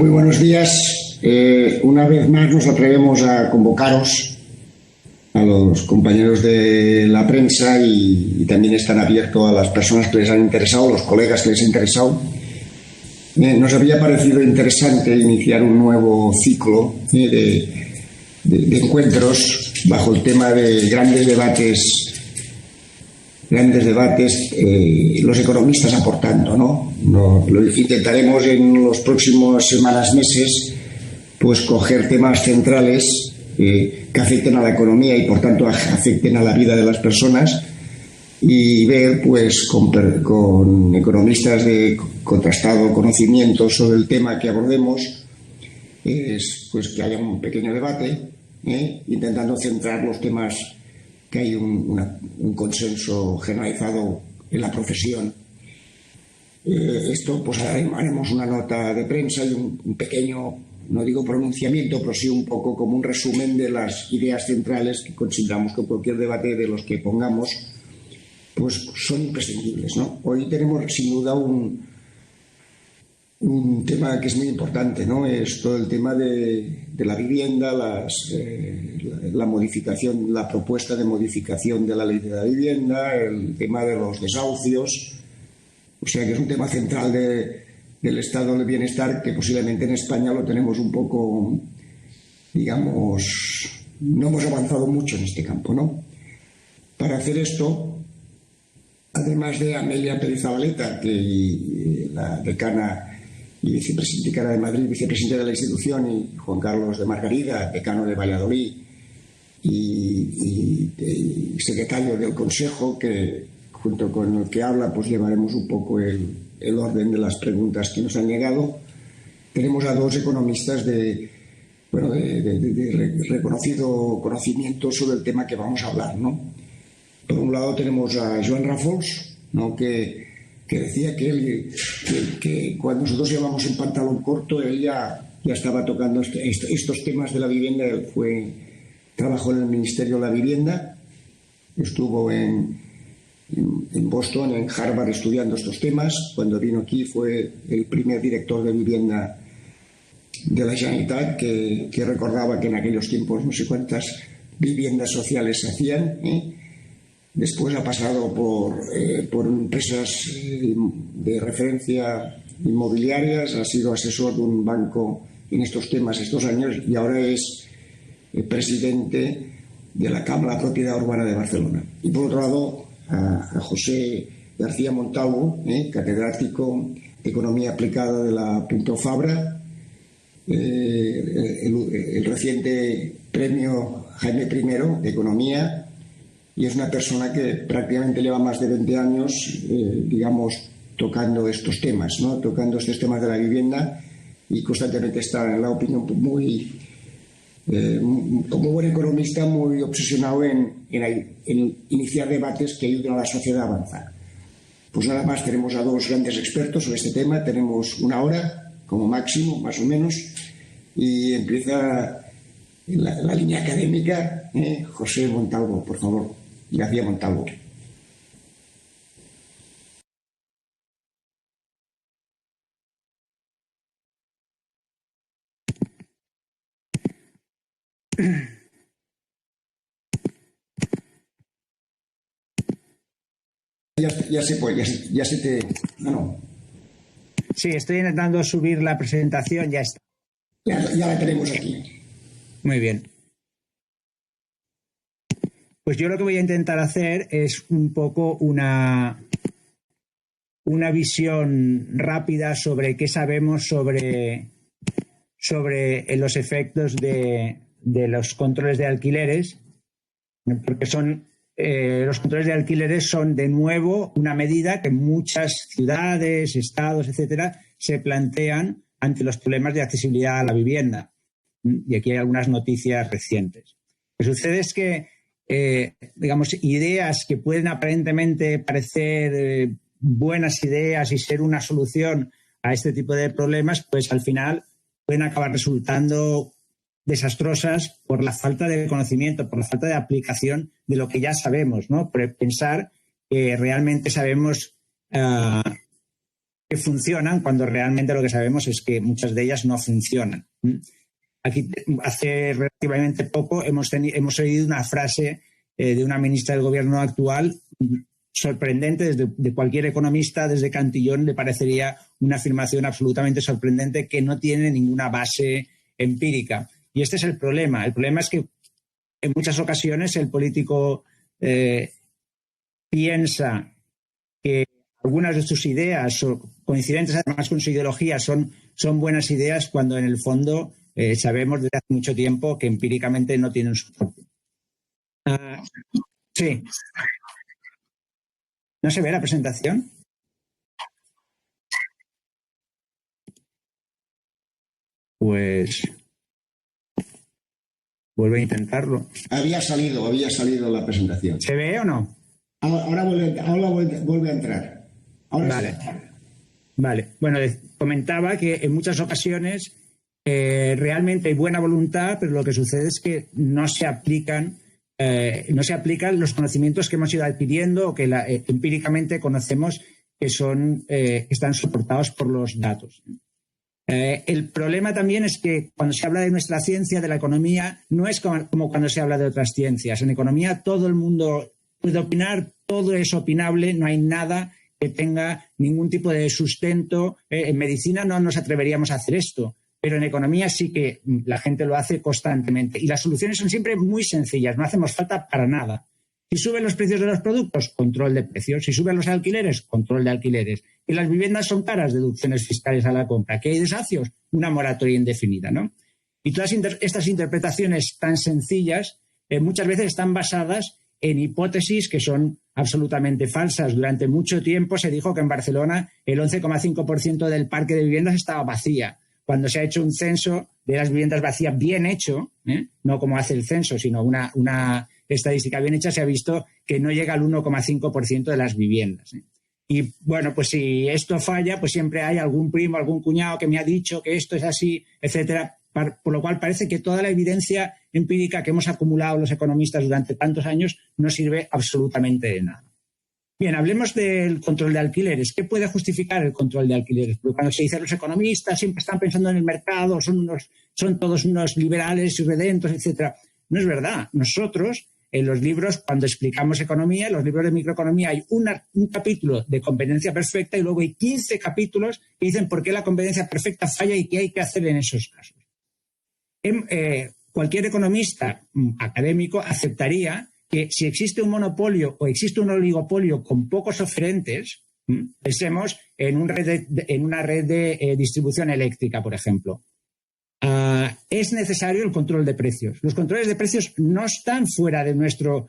Muy buenos días. Una vez más nos atrevemos a convocaros a los compañeros de la prensa y también están abiertos a las personas que les han interesado, los colegas que les ha interesado. Nos había parecido interesante iniciar un nuevo ciclo de encuentros bajo el tema de grandes debates, los economistas aportando, ¿no? Lo intentaremos en los próximos semanas, meses, pues coger temas centrales que afecten a la economía y por tanto afecten a la vida de las personas y ver pues con economistas de contrastado conocimiento sobre el tema que abordemos, pues que haya un pequeño debate, intentando centrar los temas que hay un consenso generalizado en la profesión. Esto pues haremos una nota de prensa y un pequeño, no digo pronunciamiento, pero sí un poco como un resumen de las ideas centrales que consideramos que cualquier debate de los que pongamos pues son imprescindibles, ¿no? Hoy tenemos sin duda un tema que es muy importante, ¿no? Es todo el tema de la vivienda, la modificación, la propuesta de modificación de la ley de la vivienda, el tema de los desahucios. O sea que es un tema central del estado del bienestar que posiblemente en España lo tenemos un poco, digamos, no hemos avanzado mucho en este campo, ¿no? Para hacer esto, además de Amelia Pérez Zabaleta, que la decana y decana de Madrid, vicepresidenta de la institución, y Juan Carlos de Margarida, decano de Valladolid y secretario del Consejo, que junto con el que habla pues llevaremos un poco el orden de las preguntas que nos han llegado. Tenemos a dos economistas de reconocido conocimiento sobre el tema que vamos a hablar, ¿no? Por un lado tenemos a Joan Rafols, ¿no? que decía que cuando nosotros llevamos en pantalón corto, él ya estaba tocando estos temas de la vivienda. Él trabajó en el Ministerio de la Vivienda, estuvo en Boston, en Harvard, estudiando estos temas. Cuando vino aquí fue el primer director de vivienda de la Generalitat, que recordaba que en aquellos tiempos no sé cuántas viviendas sociales se hacían, Después ha pasado por empresas de referencia inmobiliarias, ha sido asesor de un banco en estos temas estos años y ahora es presidente de la Cámara de Propiedad Urbana de Barcelona. Y por otro lado, a José García Montalvo, catedrático de Economía Aplicada de la Pompeu Fabra, el reciente premio Jaime I de Economía, y es una persona que prácticamente lleva más de 20 años, digamos, tocando estos temas, ¿no? Tocando estos temas de la vivienda y constantemente está en la opinión como buen economista, muy obsesionado en iniciar debates que ayuden a la sociedad a avanzar. Pues nada más, tenemos a dos grandes expertos sobre este tema, tenemos una hora como máximo, más o menos, y empieza la línea académica. José Montalvo, por favor. García Montalvo. Ya se te... No. Sí, estoy intentando subir la presentación, ya está. Ya la tenemos aquí. Muy bien. Pues yo lo que voy a intentar hacer es un poco una visión rápida sobre qué sabemos sobre los efectos de los controles de alquileres, porque los controles de alquileres son de nuevo una medida que muchas ciudades, estados, etcétera, se plantean ante los problemas de accesibilidad a la vivienda. Y aquí hay algunas noticias recientes. Lo que sucede es que digamos, ideas que pueden aparentemente parecer buenas ideas y ser una solución a este tipo de problemas, pues al final pueden acabar resultando desastrosas por la falta de conocimiento, por la falta de aplicación de lo que ya sabemos, ¿no? Por pensar que realmente sabemos que funcionan cuando realmente lo que sabemos es que muchas de ellas no funcionan. Aquí, hace relativamente poco, hemos oído una frase de una ministra del gobierno actual sorprendente. De cualquier economista, desde Cantillón, le parecería una afirmación absolutamente sorprendente que no tiene ninguna base empírica. Y este es el problema. El problema es que en muchas ocasiones el político piensa que algunas de sus ideas, coincidentes además con su ideología, son buenas ideas, cuando en el fondo sabemos desde hace mucho tiempo que empíricamente no tienen soporte. Sí. ¿No se ve la presentación? Pues vuelve a intentarlo. Había salido la presentación. ¿Se ve o no? Ahora vuelve a entrar. Ahora vale. Sí. Vale. Bueno, comentaba que en muchas ocasiones realmente hay buena voluntad, pero lo que sucede es que no se aplican los conocimientos que hemos ido adquiriendo o que empíricamente conocemos que están soportados por los datos. El problema también es que cuando se habla de nuestra ciencia, de la economía, no es como cuando se habla de otras ciencias. En economía todo el mundo puede opinar, todo es opinable, no hay nada que tenga ningún tipo de sustento. En medicina no nos atreveríamos a hacer esto, pero en economía sí que la gente lo hace constantemente. Y las soluciones son siempre muy sencillas, no hacemos falta para nada. Si suben los precios de los productos, control de precios. Si suben los alquileres, control de alquileres. Y las viviendas son caras, deducciones fiscales a la compra. ¿Que hay desahucios? Una moratoria indefinida, ¿no? Y todas estas interpretaciones tan sencillas muchas veces están basadas en hipótesis que son absolutamente falsas. Durante mucho tiempo se dijo que en Barcelona el 11,5% del parque de viviendas estaba vacía. Cuando se ha hecho un censo de las viviendas vacías bien hecho, no como hace el censo, sino una estadística bien hecha, se ha visto que no llega al 1,5% de las viviendas. Y bueno, pues si esto falla, pues siempre hay algún primo, algún cuñado que me ha dicho que esto es así, etcétera. Por lo cual parece que toda la evidencia empírica que hemos acumulado los economistas durante tantos años no sirve absolutamente de nada. Bien, hablemos del control de alquileres. ¿Qué puede justificar el control de alquileres? Porque cuando se dice los economistas siempre están pensando en el mercado, son todos unos liberales y redentos, etcétera. No es verdad. Nosotros, en los libros, cuando explicamos economía, en los libros de microeconomía, hay un capítulo de competencia perfecta y luego hay 15 capítulos que dicen por qué la competencia perfecta falla y qué hay que hacer en esos casos. Cualquier economista académico aceptaría que si existe un monopolio o existe un oligopolio con pocos oferentes, pensemos en una red de distribución eléctrica, por ejemplo. Es necesario el control de precios. Los controles de precios no están fuera de nuestro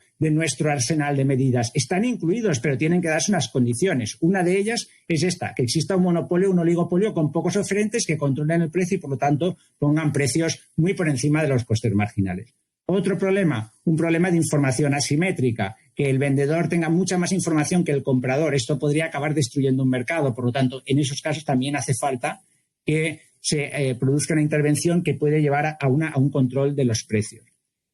arsenal de medidas. Están incluidos, pero tienen que darse unas condiciones. Una de ellas es esta, que exista un monopolio, un oligopolio con pocos oferentes que controlen el precio y, por lo tanto, pongan precios muy por encima de los costes marginales. Otro problema, un problema de información asimétrica, que el vendedor tenga mucha más información que el comprador. Esto podría acabar destruyendo un mercado. Por lo tanto, en esos casos también hace falta que se produzca una intervención que puede llevar a un control de los precios.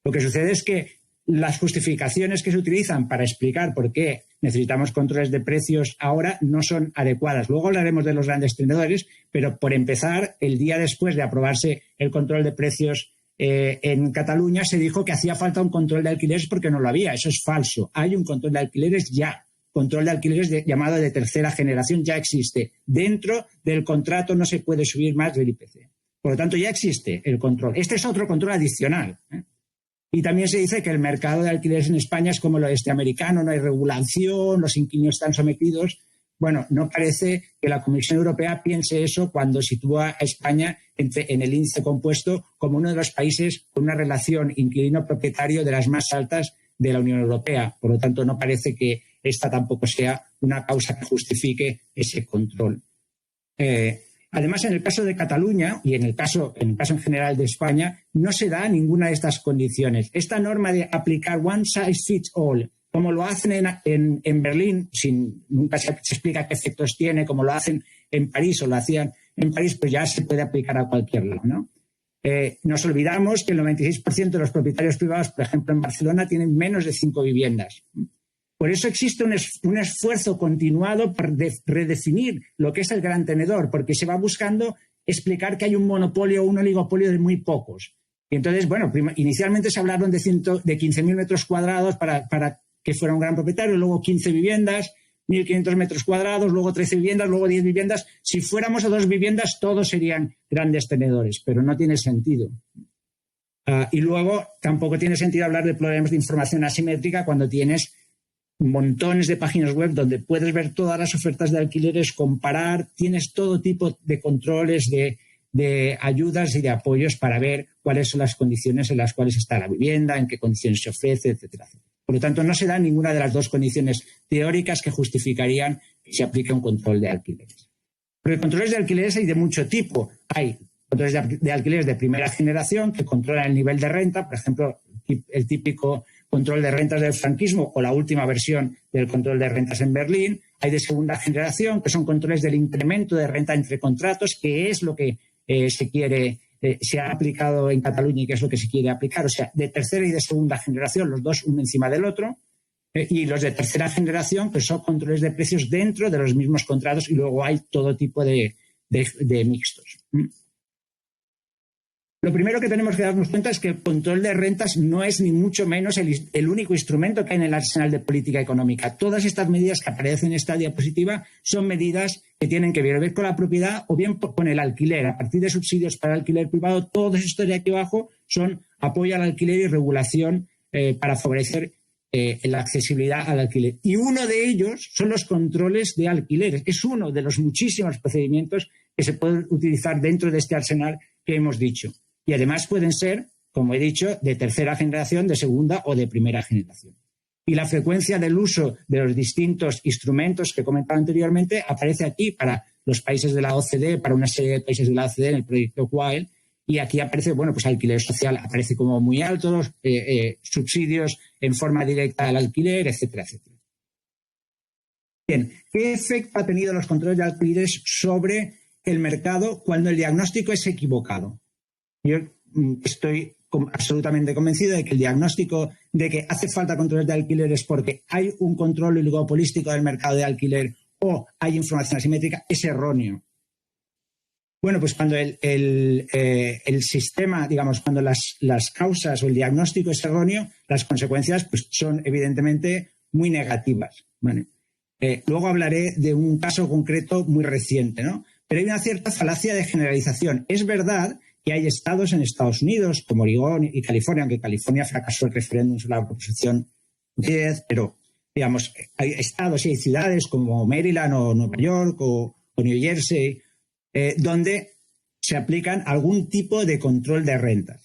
Lo que sucede es que las justificaciones que se utilizan para explicar por qué necesitamos controles de precios ahora no son adecuadas. Luego hablaremos de los grandes tenedores, pero por empezar, el día después de aprobarse el control de precios en Cataluña, se dijo que hacía falta un control de alquileres porque no lo había. Eso es falso. Hay un control de alquileres ya. Control de alquileres llamado de tercera generación ya existe. Dentro del contrato no se puede subir más del IPC. Por lo tanto, ya existe el control. Este es otro control adicional. Y también se dice que el mercado de alquileres en España es como el oeste americano, no hay regulación, los inquilinos están sometidos. Bueno, no parece que la Comisión Europea piense eso cuando sitúa a España en el índice compuesto como uno de los países con una relación inquilino-propietario de las más altas de la Unión Europea. Por lo tanto, no parece que esta tampoco sea una causa que justifique ese control. Además, en el caso de Cataluña y en el caso en general de España, no se da ninguna de estas condiciones. Esta norma de aplicar one size fits all, como lo hacen en Berlín, nunca se explica qué efectos tiene, como lo hacen en París o lo hacían en París, pues ya se puede aplicar a cualquier lado, ¿no? Nos olvidamos que el 96% de los propietarios privados, por ejemplo, en Barcelona, tienen menos de 5 viviendas. Por eso existe un esfuerzo continuado por redefinir lo que es el gran tenedor, porque se va buscando explicar que hay un monopolio o un oligopolio de muy pocos. Y entonces, bueno, inicialmente se hablaron de 15.000 metros cuadrados para que fuera un gran propietario, luego 15 viviendas, 1.500 metros cuadrados, luego 13 viviendas, luego 10 viviendas. Si fuéramos a 2 viviendas, todos serían grandes tenedores, pero no tiene sentido. Y luego tampoco tiene sentido hablar de problemas de información asimétrica cuando tienes montones de páginas web donde puedes ver todas las ofertas de alquileres, comparar, tienes todo tipo de controles, de ayudas y de apoyos para ver cuáles son las condiciones en las cuales está la vivienda, en qué condiciones se ofrece, etcétera, etcétera. Por lo tanto, no se da ninguna de las dos condiciones teóricas que justificarían que se aplique un control de alquileres. Porque controles de alquileres hay de mucho tipo. Hay controles de alquileres de primera generación que controlan el nivel de renta, por ejemplo, el típico control de rentas del franquismo o la última versión del control de rentas en Berlín. Hay de segunda generación, que son controles del incremento de renta entre contratos, que es lo que se ha aplicado en Cataluña y que es lo que se quiere aplicar. O sea, de tercera y de segunda generación, los dos uno encima del otro. Y los de tercera generación, que son controles de precios dentro de los mismos contratos, y luego hay todo tipo de mixtos. Lo primero que tenemos que darnos cuenta es que el control de rentas no es ni mucho menos el único instrumento que hay en el arsenal de política económica. Todas estas medidas que aparecen en esta diapositiva son medidas que tienen que ver con la propiedad o bien con el alquiler. A partir de subsidios para el alquiler privado, todo esto de aquí abajo son apoyo al alquiler y regulación para favorecer la accesibilidad al alquiler. Y uno de ellos son los controles de alquileres. Es uno de los muchísimos procedimientos que se pueden utilizar dentro de este arsenal que hemos dicho. Y además pueden ser, como he dicho, de tercera generación, de segunda o de primera generación. Y la frecuencia del uso de los distintos instrumentos que he comentado anteriormente aparece aquí para los países de la OCDE, para una serie de países de la OCDE en el proyecto WILD. Y aquí aparece, bueno, pues alquiler social aparece como muy alto, subsidios en forma directa al alquiler, etcétera, etcétera. Bien, ¿qué efecto ha tenido los controles de alquileres sobre el mercado cuando el diagnóstico es equivocado? Yo estoy absolutamente convencido de que el diagnóstico de que hace falta controles de alquileres porque hay un control oligopolístico del mercado de alquiler o hay información asimétrica es erróneo. Bueno, pues cuando el sistema, digamos, cuando las causas o el diagnóstico es erróneo, las consecuencias pues, son evidentemente muy negativas. ¿Vale? Luego hablaré de un caso concreto muy reciente, ¿no? Pero hay una cierta falacia de generalización. Es verdad que hay estados en Estados Unidos, como Oregón y California, aunque California fracasó el referéndum sobre la proposición 10, pero, digamos, hay estados y hay ciudades como Maryland o Nueva York o New Jersey, donde se aplican algún tipo de control de rentas.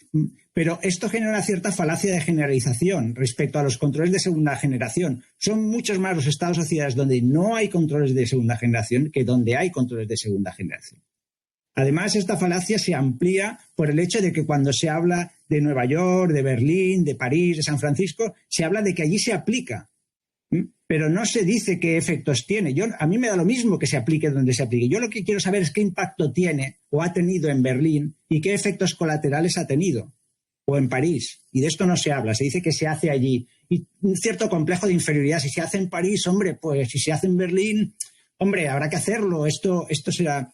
Pero esto genera una cierta falacia de generalización respecto a los controles de segunda generación. Son muchos más los estados o ciudades donde no hay controles de segunda generación que donde hay controles de segunda generación. Además, esta falacia se amplía por el hecho de que cuando se habla de Nueva York, de Berlín, de París, de San Francisco, se habla de que allí se aplica, pero no se dice qué efectos tiene. A mí me da lo mismo que se aplique donde se aplique. Yo lo que quiero saber es qué impacto tiene o ha tenido en Berlín y qué efectos colaterales ha tenido, o en París. Y de esto no se habla, se dice que se hace allí. Y un cierto complejo de inferioridad. Si se hace en París, hombre, pues si se hace en Berlín, hombre, habrá que hacerlo. Esto será...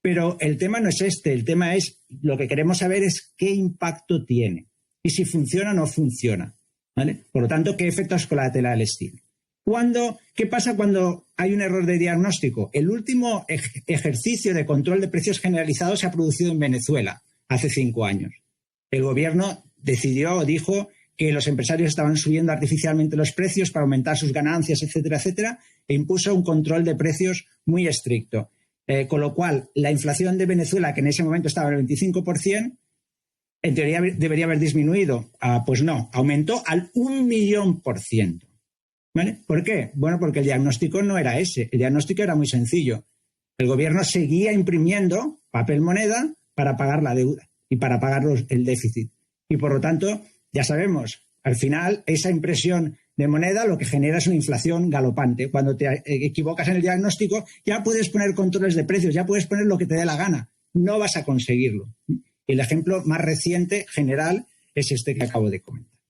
Pero el tema no es este, el tema es, lo que queremos saber es qué impacto tiene y si funciona o no funciona, ¿vale? Por lo tanto, qué efectos colaterales tiene. ¿Qué pasa cuando hay un error de diagnóstico? El último ejercicio de control de precios generalizado se ha producido en Venezuela hace 5 años. El gobierno dijo que los empresarios estaban subiendo artificialmente los precios para aumentar sus ganancias, etcétera, etcétera, e impuso un control de precios muy estricto. Con lo cual, la inflación de Venezuela, que en ese momento estaba en el 25%, en teoría debería haber disminuido. Pues no, aumentó al 1.000.000%. ¿Vale? ¿Por qué? Bueno, porque el diagnóstico no era ese. El diagnóstico era muy sencillo. El gobierno seguía imprimiendo papel moneda para pagar la deuda y para pagar el déficit. Y por lo tanto, ya sabemos, al final, esa impresión de moneda lo que genera es una inflación galopante. Cuando te equivocas en el diagnóstico, ya puedes poner controles de precios, ya puedes poner lo que te dé la gana. No vas a conseguirlo. El ejemplo más reciente, general, es este que acabo de comentar.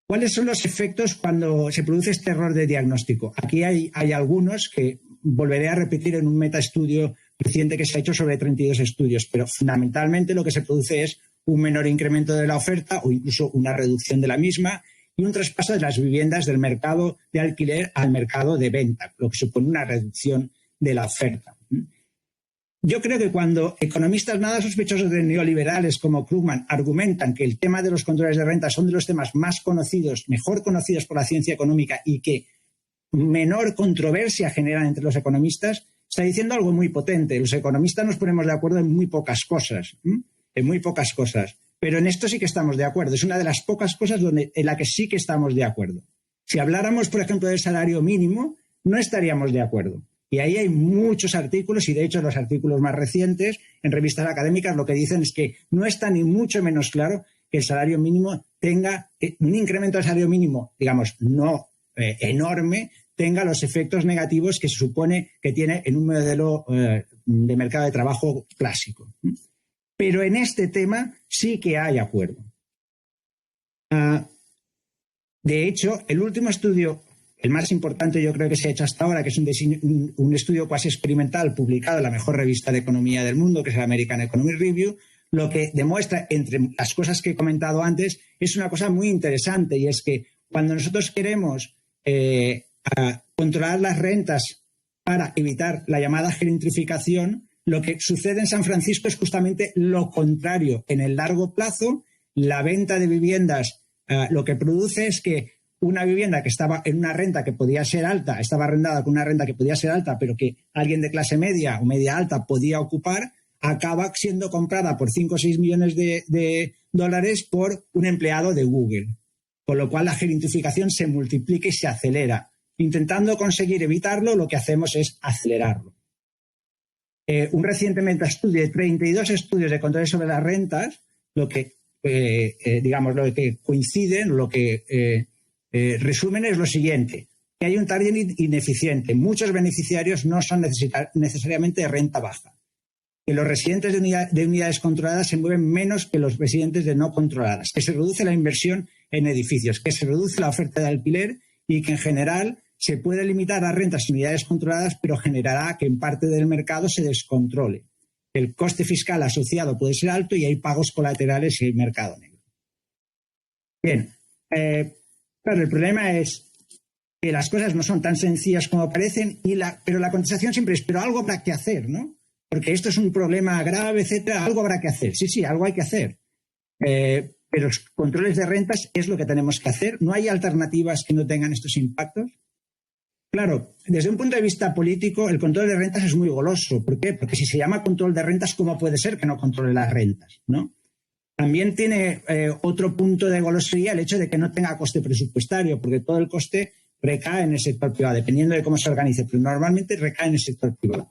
¿Cuáles son los efectos cuando se produce este error de diagnóstico? Aquí hay algunos que volveré a repetir en un metaestudio reciente que se ha hecho sobre 32 estudios, pero fundamentalmente lo que se produce es un menor incremento de la oferta o incluso una reducción de la misma y un traspaso de las viviendas del mercado de alquiler al mercado de venta, lo que supone una reducción de la oferta. Yo creo que cuando economistas nada sospechosos de neoliberales como Krugman argumentan que el tema de los controles de renta son de los temas más conocidos, mejor conocidos por la ciencia económica y que menor controversia generan entre los economistas, está diciendo algo muy potente. Los economistas nos ponemos de acuerdo en muy pocas cosas, pero en esto sí que estamos de acuerdo. Es una de las pocas cosas en la que sí que estamos de acuerdo. Si habláramos, por ejemplo, del salario mínimo, no estaríamos de acuerdo. Y ahí hay muchos artículos, y de hecho los artículos más recientes en revistas académicas lo que dicen es que no está ni mucho menos claro que el salario mínimo tenga un incremento del salario mínimo, digamos, no enorme, tenga los efectos negativos que se supone que tiene en un modelo de mercado de trabajo clásico. Pero en este tema sí que hay acuerdo. De hecho, el último estudio, el más importante yo creo que se ha hecho hasta ahora, que es un estudio cuasi experimental publicado en la mejor revista de economía del mundo, que es el American Economic Review, lo que demuestra, entre las cosas que he comentado antes, es una cosa muy interesante, y es que cuando nosotros queremos controlar las rentas para evitar la llamada gentrificación, lo que sucede en San Francisco es justamente lo contrario. En el largo plazo, la venta de viviendas lo que produce es que una vivienda que estaba en una renta que podía ser alta, estaba arrendada con una renta que podía ser alta, pero que alguien de clase media o media alta podía ocupar, acaba siendo comprada por 5 o 6 millones de dólares por un empleado de Google. Con lo cual la gentrificación se multiplica y se acelera. Intentando conseguir evitarlo, lo que hacemos es acelerarlo. Un reciente metaestudio de 32 estudios de control sobre las rentas, lo que coinciden, lo que resumen es lo siguiente, que hay un targeting ineficiente. Muchos beneficiarios no son necesariamente de renta baja. Que los residentes de unidades controladas se mueven menos que los residentes de no controladas. Que se reduce la inversión en edificios. Que se reduce la oferta de alquiler y que en general se puede limitar las rentas en unidades controladas, pero generará que en parte del mercado se descontrole. El coste fiscal asociado puede ser alto y hay pagos colaterales y hay mercado negro. Bien, claro, el problema es que las cosas no son tan sencillas como parecen, pero la contestación siempre es, pero algo habrá que hacer, ¿no? Porque esto es un problema grave, etcétera, algo habrá que hacer. Sí, algo hay que hacer. Pero los controles de rentas es lo que tenemos que hacer. ¿No hay alternativas que no tengan estos impactos? Claro, desde un punto de vista político, el control de rentas es muy goloso. ¿Por qué? Porque si se llama control de rentas, ¿cómo puede ser que no controle las rentas, ¿no? También tiene otro punto de golosería el hecho de que no tenga coste presupuestario, porque todo el coste recae en el sector privado, dependiendo de cómo se organice, pero normalmente recae en el sector privado.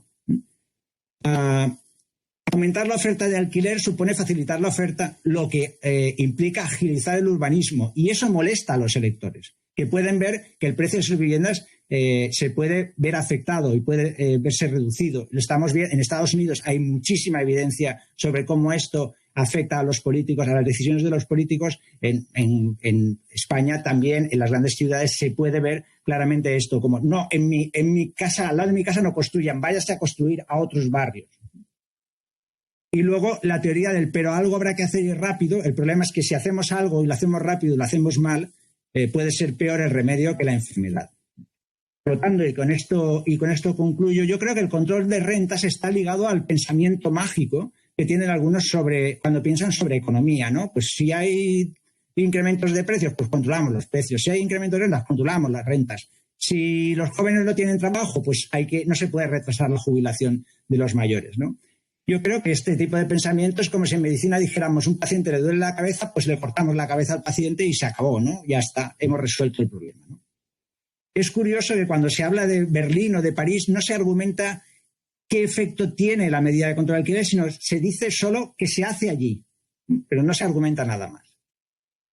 Aumentar la oferta de alquiler supone facilitar la oferta, lo que implica agilizar el urbanismo, y eso molesta a los electores, que pueden ver que el precio de sus viviendas se puede ver afectado y puede verse reducido. Lo estamos viendo en Estados Unidos, hay muchísima evidencia sobre cómo esto afecta a los políticos, a las decisiones de los políticos. En España también, en las grandes ciudades, se puede ver claramente esto, como no, en mi casa, al lado de mi casa no construyan, váyase a construir a otros barrios. Y luego la teoría del pero algo habrá que hacer rápido. El problema es que si hacemos algo y lo hacemos rápido y lo hacemos mal, puede ser peor el remedio que la enfermedad. Por lo tanto, y con esto concluyo, yo creo que el control de rentas está ligado al pensamiento mágico que tienen algunos cuando piensan sobre economía, ¿no? Pues si hay incrementos de precios, pues controlamos los precios. Si hay incrementos de rentas, controlamos las rentas. Si los jóvenes no tienen trabajo, pues no se puede retrasar la jubilación de los mayores, ¿no? Yo creo que este tipo de pensamiento es como si en medicina dijéramos un paciente le duele la cabeza, pues le cortamos la cabeza al paciente y se acabó, ¿no? Ya está, hemos resuelto el problema, ¿no? Es curioso que cuando se habla de Berlín o de París no se argumenta qué efecto tiene la medida de control de alquiler, sino se dice solo que se hace allí, pero no se argumenta nada más.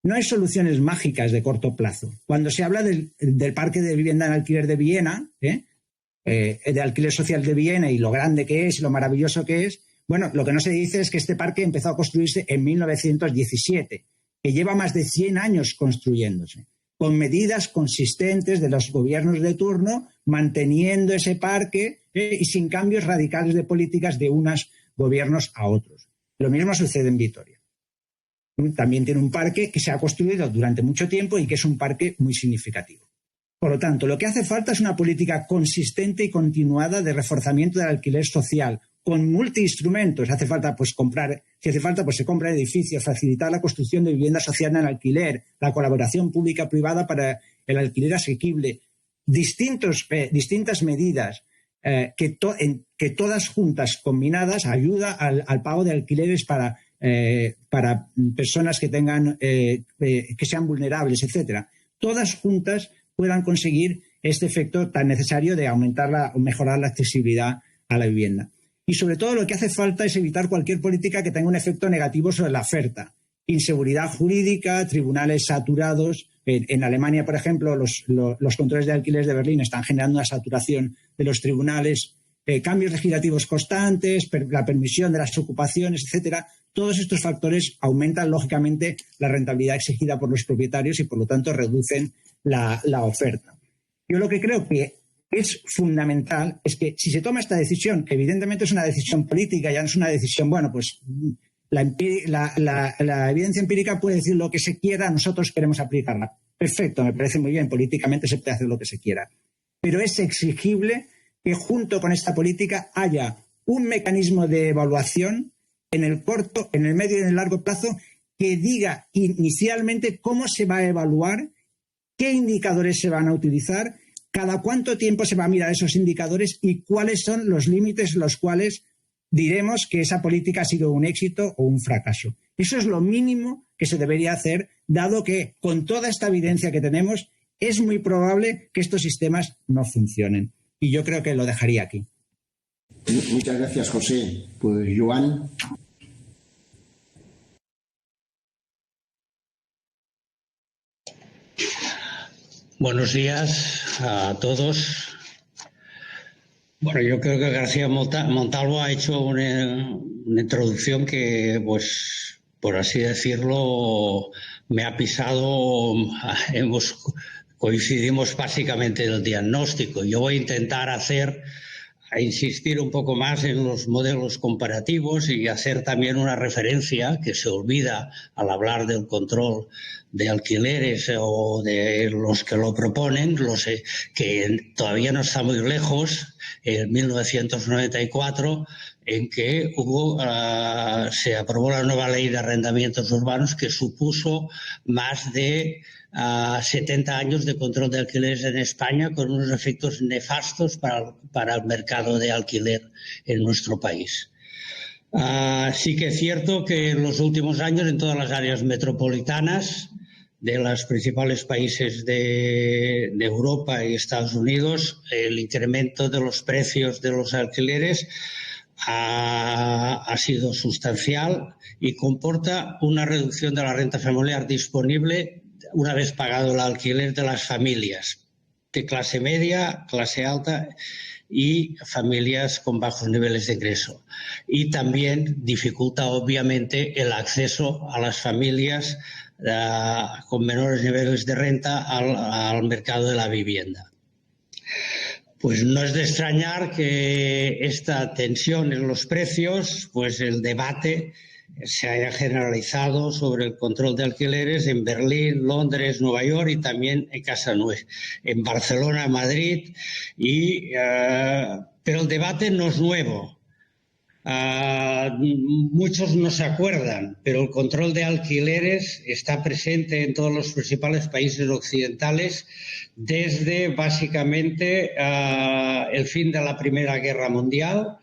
No hay soluciones mágicas de corto plazo. Cuando se habla del parque de vivienda en alquiler de Viena, de alquiler social de Viena y lo grande que es, lo maravilloso que es, bueno, lo que no se dice es que este parque empezó a construirse en 1917, que lleva más de 100 años construyéndose. con medidas consistentes de los gobiernos de turno, manteniendo ese parque y sin cambios radicales de políticas de unos gobiernos a otros. Lo mismo sucede en Vitoria. También tiene un parque que se ha construido durante mucho tiempo y que es un parque muy significativo. Por lo tanto, lo que hace falta es una política consistente y continuada de reforzamiento del alquiler social, con multiinstrumentos. Hace falta comprar, si hace falta se compra edificios, facilitar la construcción de vivienda social en alquiler, la colaboración pública-privada para el alquiler asequible, distintas medidas que todas juntas, combinadas, ayuda al pago de alquileres para personas que tengan que sean vulnerables, etcétera. Todas juntas puedan conseguir este efecto tan necesario de aumentar o mejorar la accesibilidad a la vivienda. Y sobre todo lo que hace falta es evitar cualquier política que tenga un efecto negativo sobre la oferta. Inseguridad jurídica, tribunales saturados. En Alemania, por ejemplo, los controles de alquileres de Berlín están generando una saturación de los tribunales, cambios legislativos constantes, la permisión de las ocupaciones, etcétera. Todos estos factores aumentan, lógicamente, la rentabilidad exigida por los propietarios y, por lo tanto, reducen la oferta. Yo lo que creo que es fundamental es que si se toma esta decisión, que evidentemente es una decisión política, ya no es una decisión, la evidencia empírica puede decir lo que se quiera, nosotros queremos aplicarla. Perfecto, me parece muy bien, políticamente se puede hacer lo que se quiera. Pero es exigible que junto con esta política haya un mecanismo de evaluación en el corto, en el medio y en el largo plazo que diga inicialmente cómo se va a evaluar, qué indicadores se van a utilizar, cada cuánto tiempo se va a mirar esos indicadores y cuáles son los límites los cuales diremos que esa política ha sido un éxito o un fracaso. Eso es lo mínimo que se debería hacer, dado que con toda esta evidencia que tenemos es muy probable que estos sistemas no funcionen. Y yo creo que lo dejaría aquí. Muchas gracias, José. Pues, Joan. Buenos días a todos. Bueno, yo creo que García Montalvo ha hecho una introducción que, pues, por así decirlo, me ha pisado. Coincidimos básicamente en el diagnóstico. Yo voy a intentar insistir un poco más en los modelos comparativos y hacer también una referencia que se olvida al hablar del control de alquileres o de los que lo proponen, que todavía no está muy lejos, en 1994, en que se aprobó la nueva ley de arrendamientos urbanos que supuso más de 70 años de control de alquileres en España, con unos efectos nefastos para el mercado de alquiler en nuestro país. Sí que es cierto que en los últimos años, en todas las áreas metropolitanas de los principales países de Europa y Estados Unidos, el incremento de los precios de los alquileres ha sido sustancial y comporta una reducción de la renta familiar disponible una vez pagado el alquiler de las familias de clase media, clase alta y familias con bajos niveles de ingreso. Y también dificulta, obviamente, el acceso a las familias con menores niveles de renta al mercado de la vivienda. Pues no es de extrañar que esta tensión en los precios, pues el debate se haya generalizado sobre el control de alquileres en Berlín, Londres, Nueva York y también en Barcelona, Madrid. Pero el debate no es nuevo. Muchos no se acuerdan, pero el control de alquileres está presente en todos los principales países occidentales desde básicamente el fin de la Primera Guerra Mundial,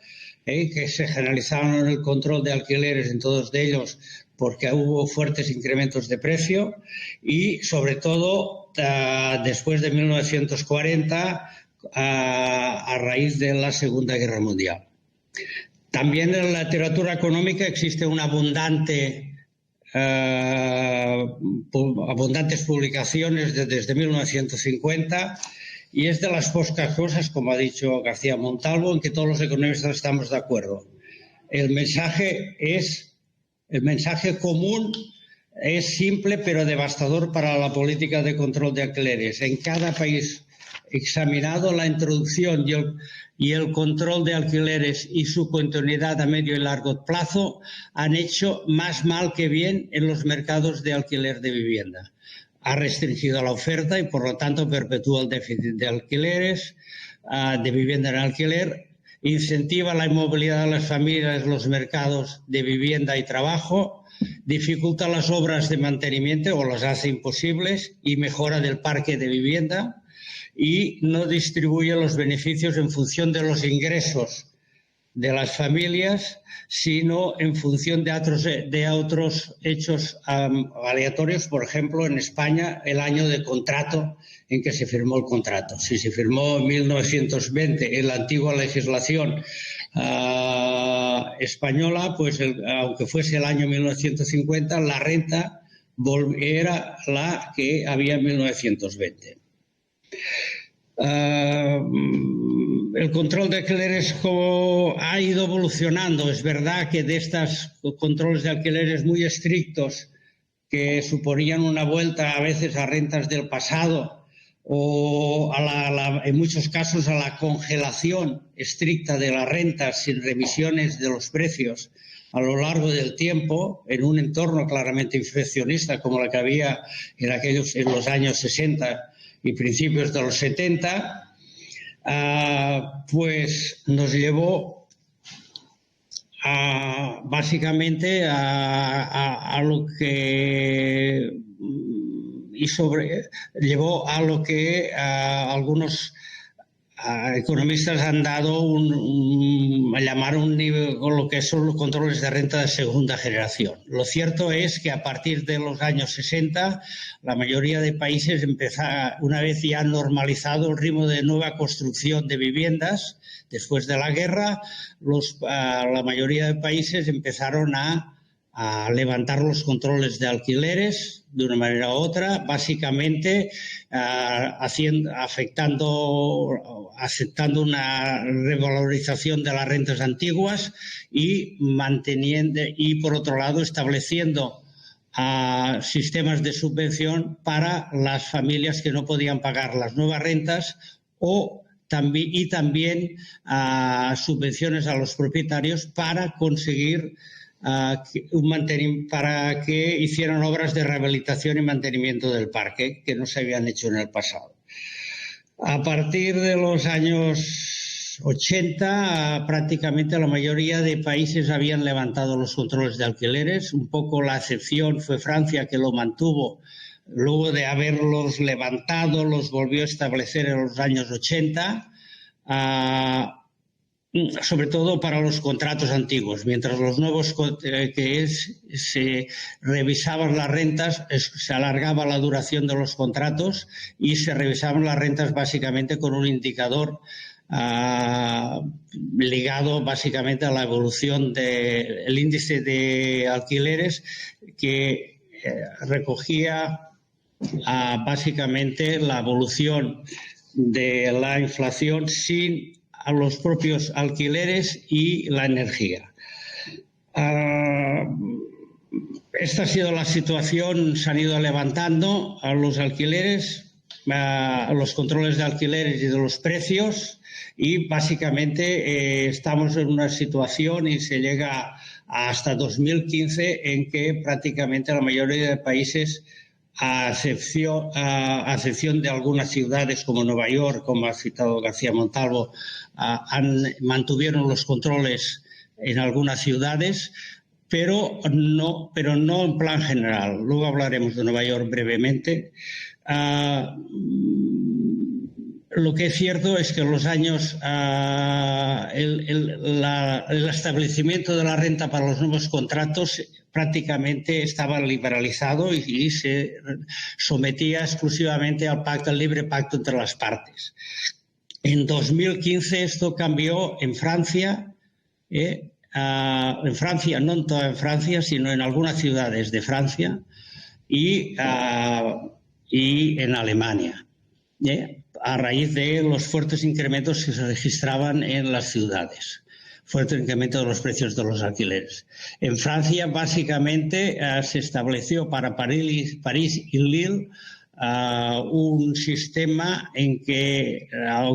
que se generalizaron el control de alquileres en todos ellos porque hubo fuertes incrementos de precio y sobre todo después de 1940 a raíz de la Segunda Guerra Mundial. También en la literatura económica existe abundantes publicaciones desde 1950 y es de las pocas cosas, como ha dicho García Montalvo, en que todos los economistas estamos de acuerdo. El mensaje común es simple pero devastador para la política de control de alquileres. En cada país examinado, la introducción y el control de alquileres y su continuidad a medio y largo plazo han hecho más mal que bien en los mercados de alquiler de vivienda. Ha restringido la oferta y, por lo tanto, perpetúa el déficit de alquileres, de vivienda en alquiler, incentiva la inmovilidad de las familias en los mercados de vivienda y trabajo, dificulta las obras de mantenimiento o las hace imposibles y mejora del parque de vivienda, y no distribuye los beneficios en función de los ingresos de las familias, sino en función de otros hechos aleatorios. Por ejemplo, en España, el año de contrato en que se firmó el contrato. Si se firmó en 1920 en la antigua legislación española, pues aunque fuese el año 1950, la renta era la que había en 1920. El control de alquileres ha ido evolucionando. Es verdad que de estos controles de alquileres muy estrictos, que suponían una vuelta a veces a rentas del pasado o en muchos casos a la congelación estricta de las rentas sin revisiones de los precios a lo largo del tiempo, en un entorno claramente inflacionista como la que había en los años 60 y principios de los 70, pues nos llevó básicamente a lo que llevó a lo que algunos economistas han dado a llamar un nivel, lo que son los controles de renta de segunda generación. Lo cierto es que a partir de los años 60 la mayoría de países una vez ya normalizado el ritmo de nueva construcción de viviendas después de la guerra, la mayoría de países empezaron a levantar los controles de alquileres de una manera u otra, básicamente aceptando una revalorización de las rentas antiguas y por otro lado estableciendo sistemas de subvención para las familias que no podían pagar las nuevas rentas y también subvenciones a los propietarios para conseguir para que hicieran obras de rehabilitación y mantenimiento del parque que no se habían hecho en el pasado. A partir de los años 80, prácticamente la mayoría de países habían levantado los controles de alquileres. Un poco la excepción fue Francia, que lo mantuvo. Luego de haberlos levantado, los volvió a establecer en los años 80. Sobre todo para los contratos antiguos, mientras los nuevos se revisaban las rentas, se alargaba la duración de los contratos y se revisaban las rentas básicamente con un indicador ligado básicamente a la evolución del índice de alquileres, que recogía básicamente la evolución de la inflación sin a los propios alquileres y la energía. Esta ha sido la situación. Se han ido levantando a los alquileres, a los controles de alquileres y de los precios, y básicamente estamos en una situación y se llega hasta 2015 en que prácticamente la mayoría de países, a excepción de algunas ciudades como Nueva York, como ha citado García Montalvo, mantuvieron los controles en algunas ciudades, pero no en plan general. Luego hablaremos de Nueva York brevemente. Lo que es cierto es que en los años el establecimiento de la renta para los nuevos contratos prácticamente estaba liberalizado y se sometía exclusivamente al libre pacto entre las partes. En 2015 esto cambió en Francia, no en toda Francia, sino en algunas ciudades de Francia y en Alemania, a raíz de los fuertes incrementos que se registraban en las ciudades. fuerte incremento de los precios de los alquileres. En Francia, básicamente, se estableció para París y Lille un sistema en que,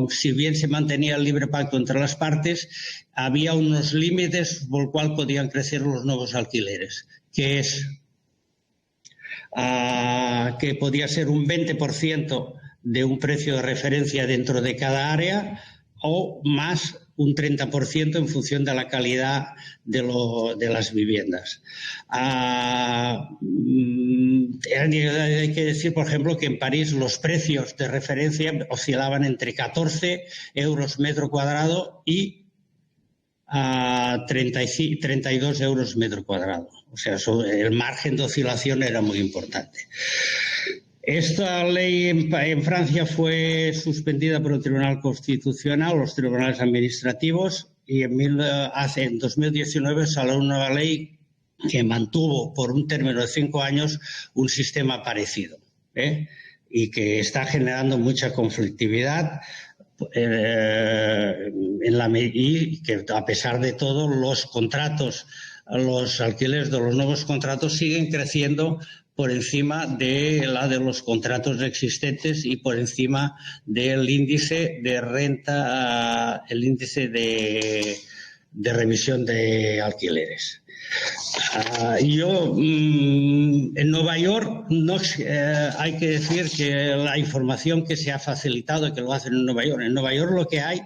si bien se mantenía el libre pacto entre las partes, había unos límites por el cual podían crecer los nuevos alquileres, que es que podía ser un 20% de un precio de referencia dentro de cada área o más un 30% en función de la calidad de las viviendas. Hay que decir, por ejemplo, que en París los precios de referencia oscilaban entre 14 euros metro cuadrado y 32 euros metro cuadrado. O sea, el margen de oscilación era muy importante. Esta ley en Francia fue suspendida por el Tribunal Constitucional, los tribunales administrativos, y en 2019 salió una nueva ley que mantuvo por un término de 5 años un sistema parecido, y que está generando mucha conflictividad. Y que a pesar de todo los alquileres de los nuevos contratos siguen creciendo por encima de los contratos existentes y por encima del índice de renta, el índice de revisión de alquileres. En Nueva York hay que decir que la información que se ha facilitado y que lo hacen en Nueva York lo que hay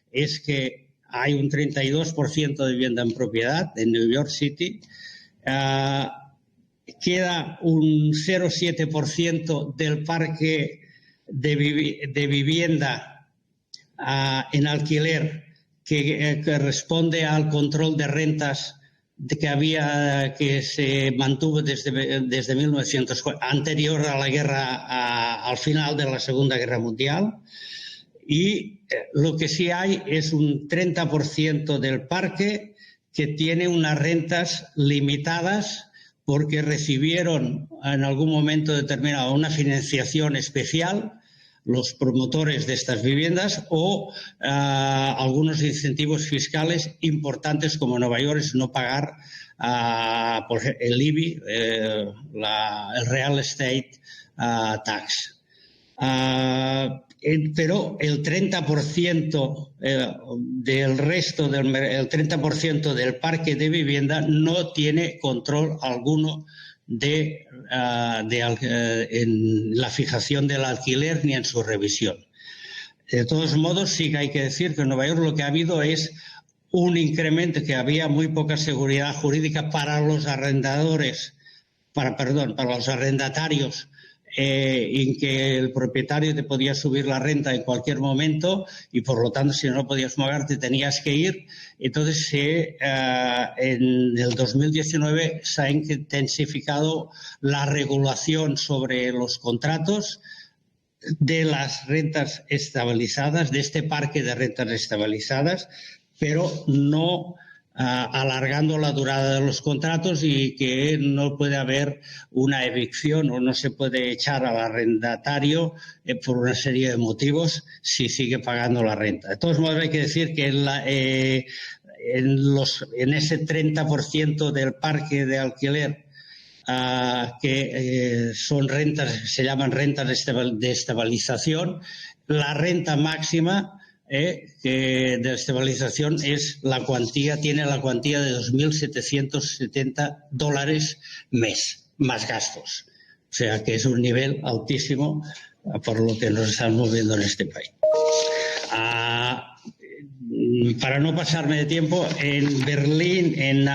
es que hay un 32% de vivienda en propiedad en New York City, queda un 0,7% del parque de vivienda en alquiler que responde al control de rentas que se mantuvo desde 1940, anterior a la guerra, al final de la Segunda Guerra Mundial. Y lo que sí hay es un 30% del parque que tiene unas rentas limitadas porque recibieron en algún momento determinado una financiación especial los promotores de estas viviendas o algunos incentivos fiscales importantes como Nueva York es no pagar por el IBI, el Real Estate Tax. Pero el 30% del resto, el 30% del parque de vivienda no tiene control alguno en la fijación del alquiler ni en su revisión. De todos modos, sí que hay que decir que en Nueva York lo que ha habido es un incremento, que había muy poca seguridad jurídica para los arrendatarios, en que el propietario te podía subir la renta en cualquier momento y por lo tanto si no podías pagar te tenías que ir. Entonces en el 2019 se ha intensificado la regulación sobre los contratos de las rentas estabilizadas, de este parque de rentas estabilizadas, pero no alargando la durada de los contratos y que no puede haber una evicción o no se puede echar al arrendatario por una serie de motivos si sigue pagando la renta. De todos modos hay que decir que en ese 30% del parque de alquiler que son rentas, se llaman rentas de estabilización, la renta máxima que de estabilización tiene la cuantía de $2.770 mes, más gastos. O sea que es un nivel altísimo por lo que nos estamos moviendo en este país. Para no pasarme de tiempo, en Berlín, en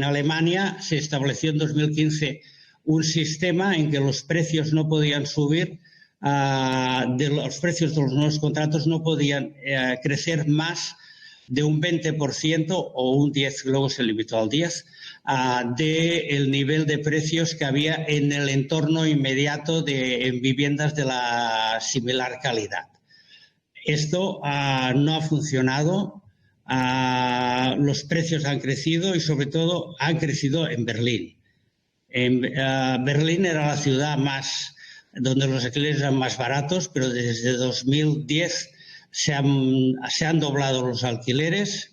Alemania, se estableció en 2015 un sistema en que los precios no podían subir, los precios de los nuevos contratos no podían crecer más de un 20% o un 10%, luego se limitó al 10%, del nivel de precios que había en el entorno inmediato en viviendas de la similar calidad. Esto no ha funcionado, los precios han crecido y sobre todo han crecido en Berlín. Berlín era la ciudad donde los alquileres eran más baratos, pero desde 2010 se han doblado los alquileres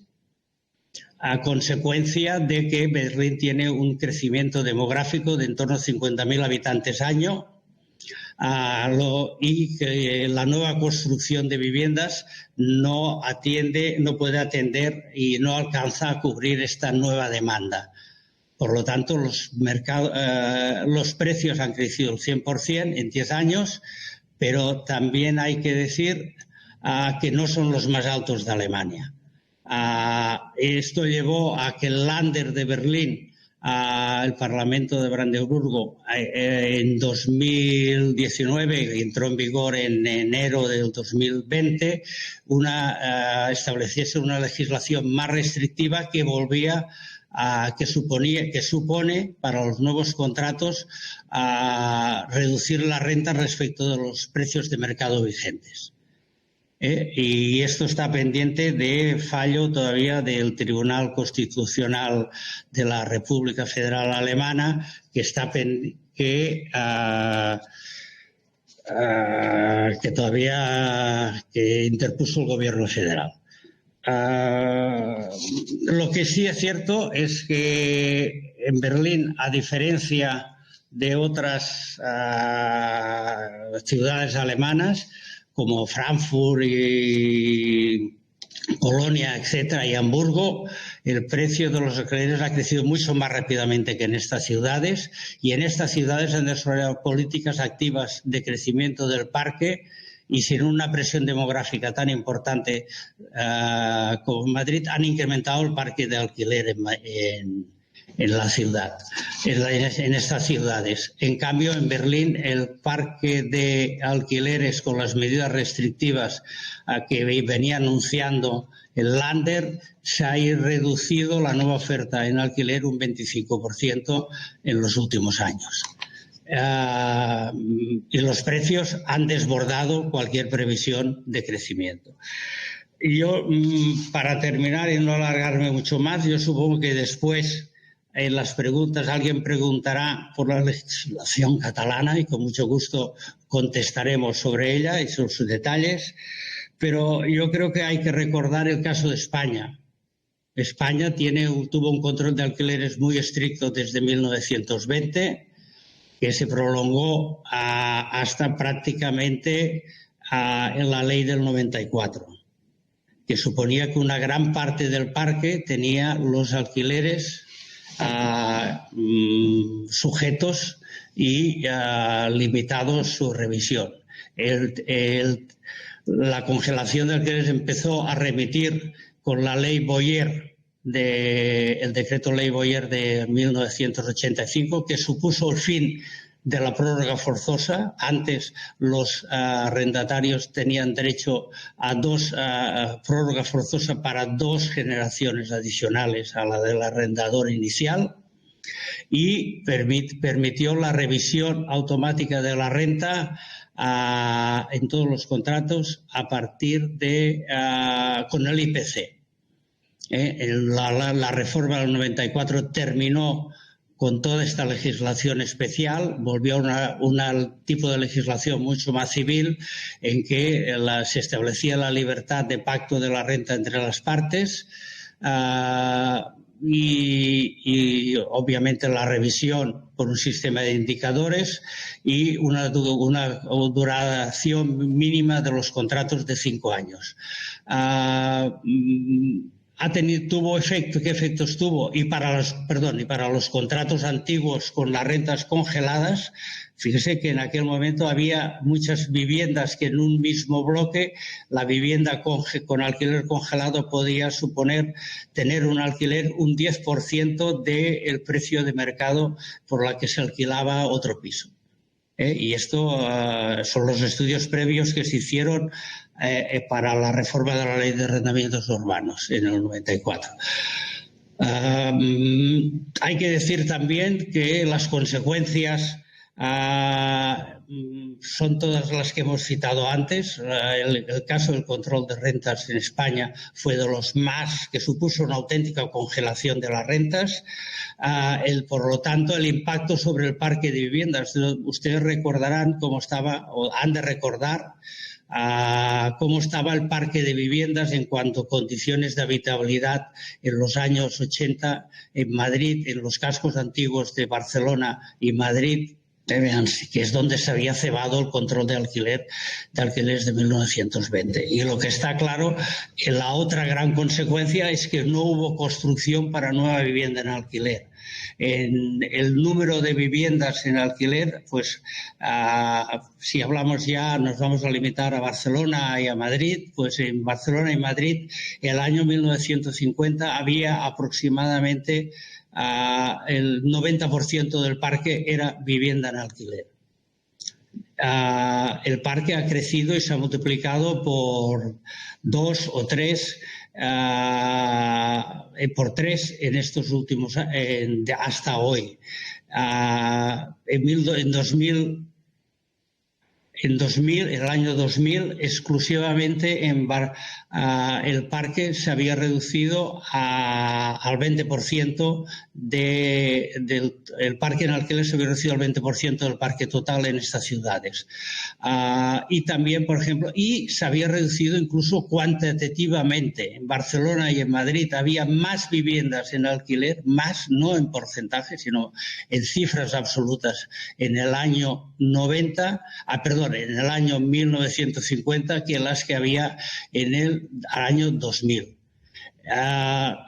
a consecuencia de que Berlín tiene un crecimiento demográfico de en torno a 50.000 habitantes año y que la nueva construcción de viviendas no puede atender y no alcanza a cubrir esta nueva demanda. Por lo tanto, los precios han crecido el 100% en 10 años, pero también hay que decir que no son los más altos de Alemania. Esto llevó a que el Länder de Berlín, el Parlamento de Brandeburgo, en 2019, entró en vigor en enero del 2020, estableciese una legislación más restrictiva que que supone para los nuevos contratos reducir la renta respecto de los precios de mercado vigentes. Y esto está pendiente de fallo todavía del Tribunal Constitucional de la República Federal Alemana, que interpuso el Gobierno federal. Lo que sí es cierto es que en Berlín, a diferencia de otras ciudades alemanas, como Frankfurt y Colonia, etcétera, y Hamburgo, el precio de los alquileres ha crecido mucho más rápidamente que en estas ciudades, y en estas ciudades han desarrollado políticas activas de crecimiento del parque, y sin una presión demográfica tan importante como en Madrid, han incrementado el parque de alquiler en la ciudad, en estas ciudades. En cambio, en Berlín, el parque de alquileres con las medidas restrictivas que venía anunciando el Länder, se ha reducido la nueva oferta en alquiler un 25% en los últimos años. Y los precios han desbordado cualquier previsión de crecimiento. Y yo, para terminar y no alargarme mucho más, yo supongo que después en las preguntas alguien preguntará por la legislación catalana y con mucho gusto contestaremos sobre ella y sobre sus detalles, pero yo creo que hay que recordar el caso de España. España tuvo un control de alquileres muy estricto desde 1920, que se prolongó hasta prácticamente en la ley del 94, que suponía que una gran parte del parque tenía los alquileres sujetos y limitados su revisión. La congelación de alquileres empezó a remitir con la ley Boyer, el decreto ley Boyer de 1985, que supuso el fin de la prórroga forzosa. Antes los arrendatarios tenían derecho a prórroga forzosa para 2 generaciones adicionales a la del arrendador inicial, y permitió la revisión automática de la renta en todos los contratos a partir con el IPC. La reforma del 94 terminó con toda esta legislación especial, volvió a un tipo de legislación mucho más civil, en que se establecía la libertad de pacto de la renta entre las partes, y obviamente la revisión por un sistema de indicadores y una duración mínima de los contratos de 5 años. ¿Qué efectos tuvo? Y para los contratos antiguos con las rentas congeladas, fíjese que en aquel momento había muchas viviendas que en un mismo bloque, la vivienda con alquiler congelado podía suponer tener un alquiler un 10% del precio de mercado por la que se alquilaba otro piso. Y esto son los estudios previos que se hicieron para la reforma de la Ley de Arrendamientos Urbanos en el 94. Hay que decir también que las consecuencias son todas las que hemos citado antes. El caso del control de rentas en España fue de los más, que supuso una auténtica congelación de las rentas. Por lo tanto, el impacto sobre el parque de viviendas. Ustedes recordarán cómo estaba, o han de recordar, cómo estaba el parque de viviendas en cuanto a condiciones de habitabilidad en los años 80 en Madrid, en los cascos antiguos de Barcelona y Madrid, que es donde se había cebado el control de alquileres de 1920. Y lo que está claro, que la otra gran consecuencia es que no hubo construcción para nueva vivienda en alquiler. En el número de viviendas en alquiler, pues si hablamos ya, nos vamos a limitar a Barcelona y a Madrid, pues en Barcelona y Madrid el año 1950 había aproximadamente el 90% del parque era vivienda en alquiler. El parque ha crecido y se ha multiplicado por 2 o 3 en estos últimos hasta hoy. En el año 2000, exclusivamente el parque se había reducido al 20% el parque en alquiler se había reducido al 20% del parque total en estas ciudades. Y también, por ejemplo, se había reducido incluso cuantitativamente. En Barcelona y en Madrid había más viviendas en alquiler, más, no en porcentaje, sino en cifras absolutas en el año en el año 1950 que las que había en el año 2000.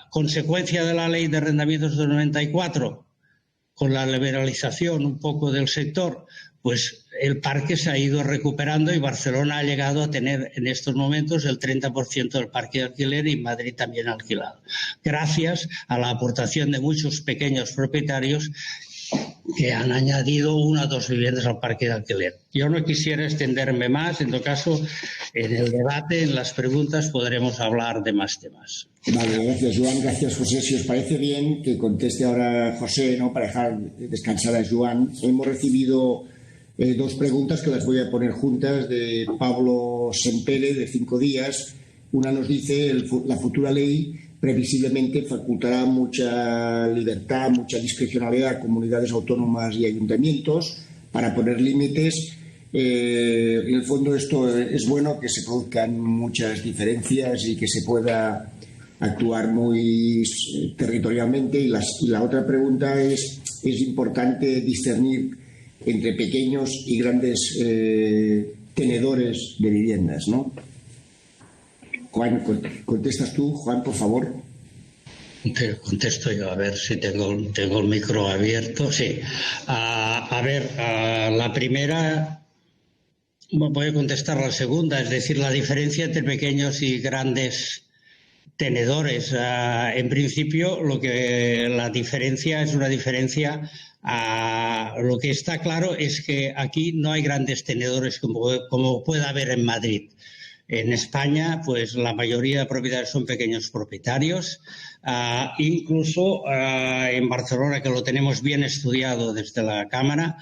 Consecuencia de la ley de arrendamientos del 94, con la liberalización un poco del sector, pues el parque se ha ido recuperando y Barcelona ha llegado a tener en estos momentos el 30% del parque de alquiler y Madrid también alquilado, gracias a la aportación de muchos pequeños propietarios que han añadido 1 o 2 viviendas al parque de alquiler. Yo no quisiera extenderme más, en todo caso, en el debate, en las preguntas, podremos hablar de más temas. Vale, gracias, Joan. Gracias, José. Si os parece bien que conteste ahora José, ¿no?, para dejar descansar a Joan. Hemos recibido 2 preguntas que las voy a poner juntas, de Pablo Sempere, de 5 días. Una nos dice, la futura ley previsiblemente facultará mucha libertad, mucha discrecionalidad a comunidades autónomas y ayuntamientos para poner límites. En el fondo esto es bueno, que se produzcan muchas diferencias y que se pueda actuar muy territorialmente. Y la otra pregunta es importante discernir entre pequeños y grandes tenedores de viviendas, ¿no? Juan, ¿contestas tú, Juan, por favor? Te contesto yo, a ver si tengo el micro abierto. Sí. La primera, voy a contestar la segunda, es decir, la diferencia entre pequeños y grandes tenedores. En principio, la diferencia es una diferencia. Lo que está claro es que aquí no hay grandes tenedores como puede haber en Madrid. En España, pues la mayoría de propietarios son pequeños propietarios. Incluso en Barcelona, que lo tenemos bien estudiado desde la Cámara,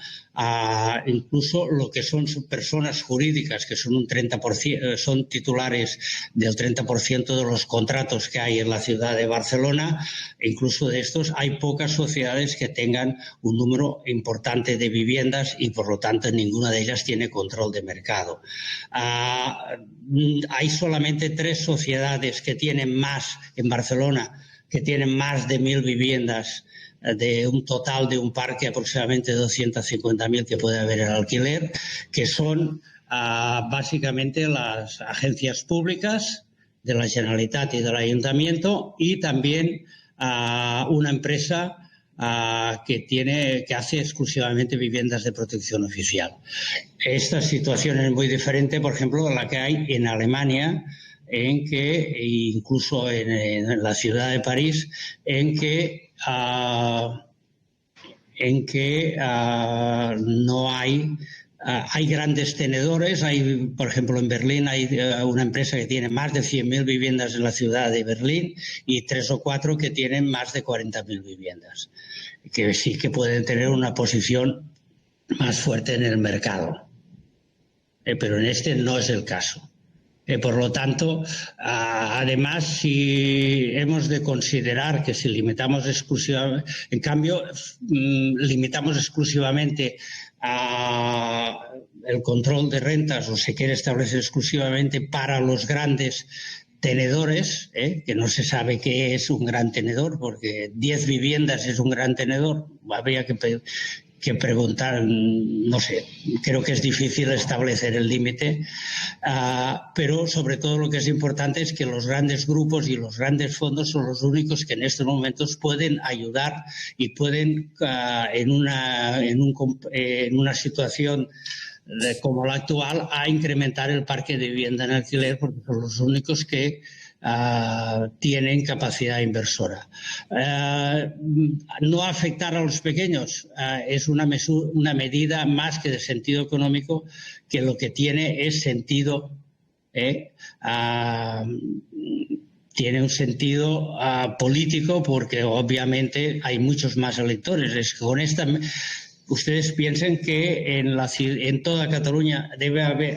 incluso lo que son personas jurídicas, que son un 30%, son titulares del 30% de los contratos que hay en la ciudad de Barcelona. Incluso de estos hay pocas sociedades que tengan un número importante de viviendas y, por lo tanto, ninguna de ellas tiene control de mercado. Hay solamente 3 sociedades que tienen más en Barcelona, que tienen más de 1.000 viviendas, de un total de un parque aproximadamente 250.000 que puede haber en alquiler, que son básicamente las agencias públicas de la Generalitat y del Ayuntamiento, y también una empresa que hace exclusivamente viviendas de protección oficial. Esta situación es muy diferente, por ejemplo, a la que hay en Alemania, en que, incluso en la ciudad de París, en que no hay grandes tenedores. Por ejemplo, en Berlín hay una empresa que tiene más de 100.000 viviendas en la ciudad de Berlín y 3 o 4 que tienen más de 40.000 viviendas, que sí que pueden tener una posición más fuerte en el mercado. Pero en este no es el caso. Por lo tanto, además, si hemos de considerar que si limitamos exclusivamente, en cambio, limitamos exclusivamente el control de rentas o se quiere establecer exclusivamente para los grandes tenedores, que no se sabe qué es un gran tenedor, porque 10 viviendas es un gran tenedor, habría que preguntar, no sé, creo que es difícil establecer el límite, pero sobre todo lo que es importante es que los grandes grupos y los grandes fondos son los únicos que en estos momentos pueden ayudar y pueden, en una situación como la actual, a incrementar el parque de vivienda en alquiler, porque son los únicos que tienen capacidad inversora. No afectar a los pequeños es una medida más que de sentido económico, que lo que tiene es sentido, tiene un sentido político, porque obviamente hay muchos más electores. Es que con esta... Ustedes piensen que en toda Cataluña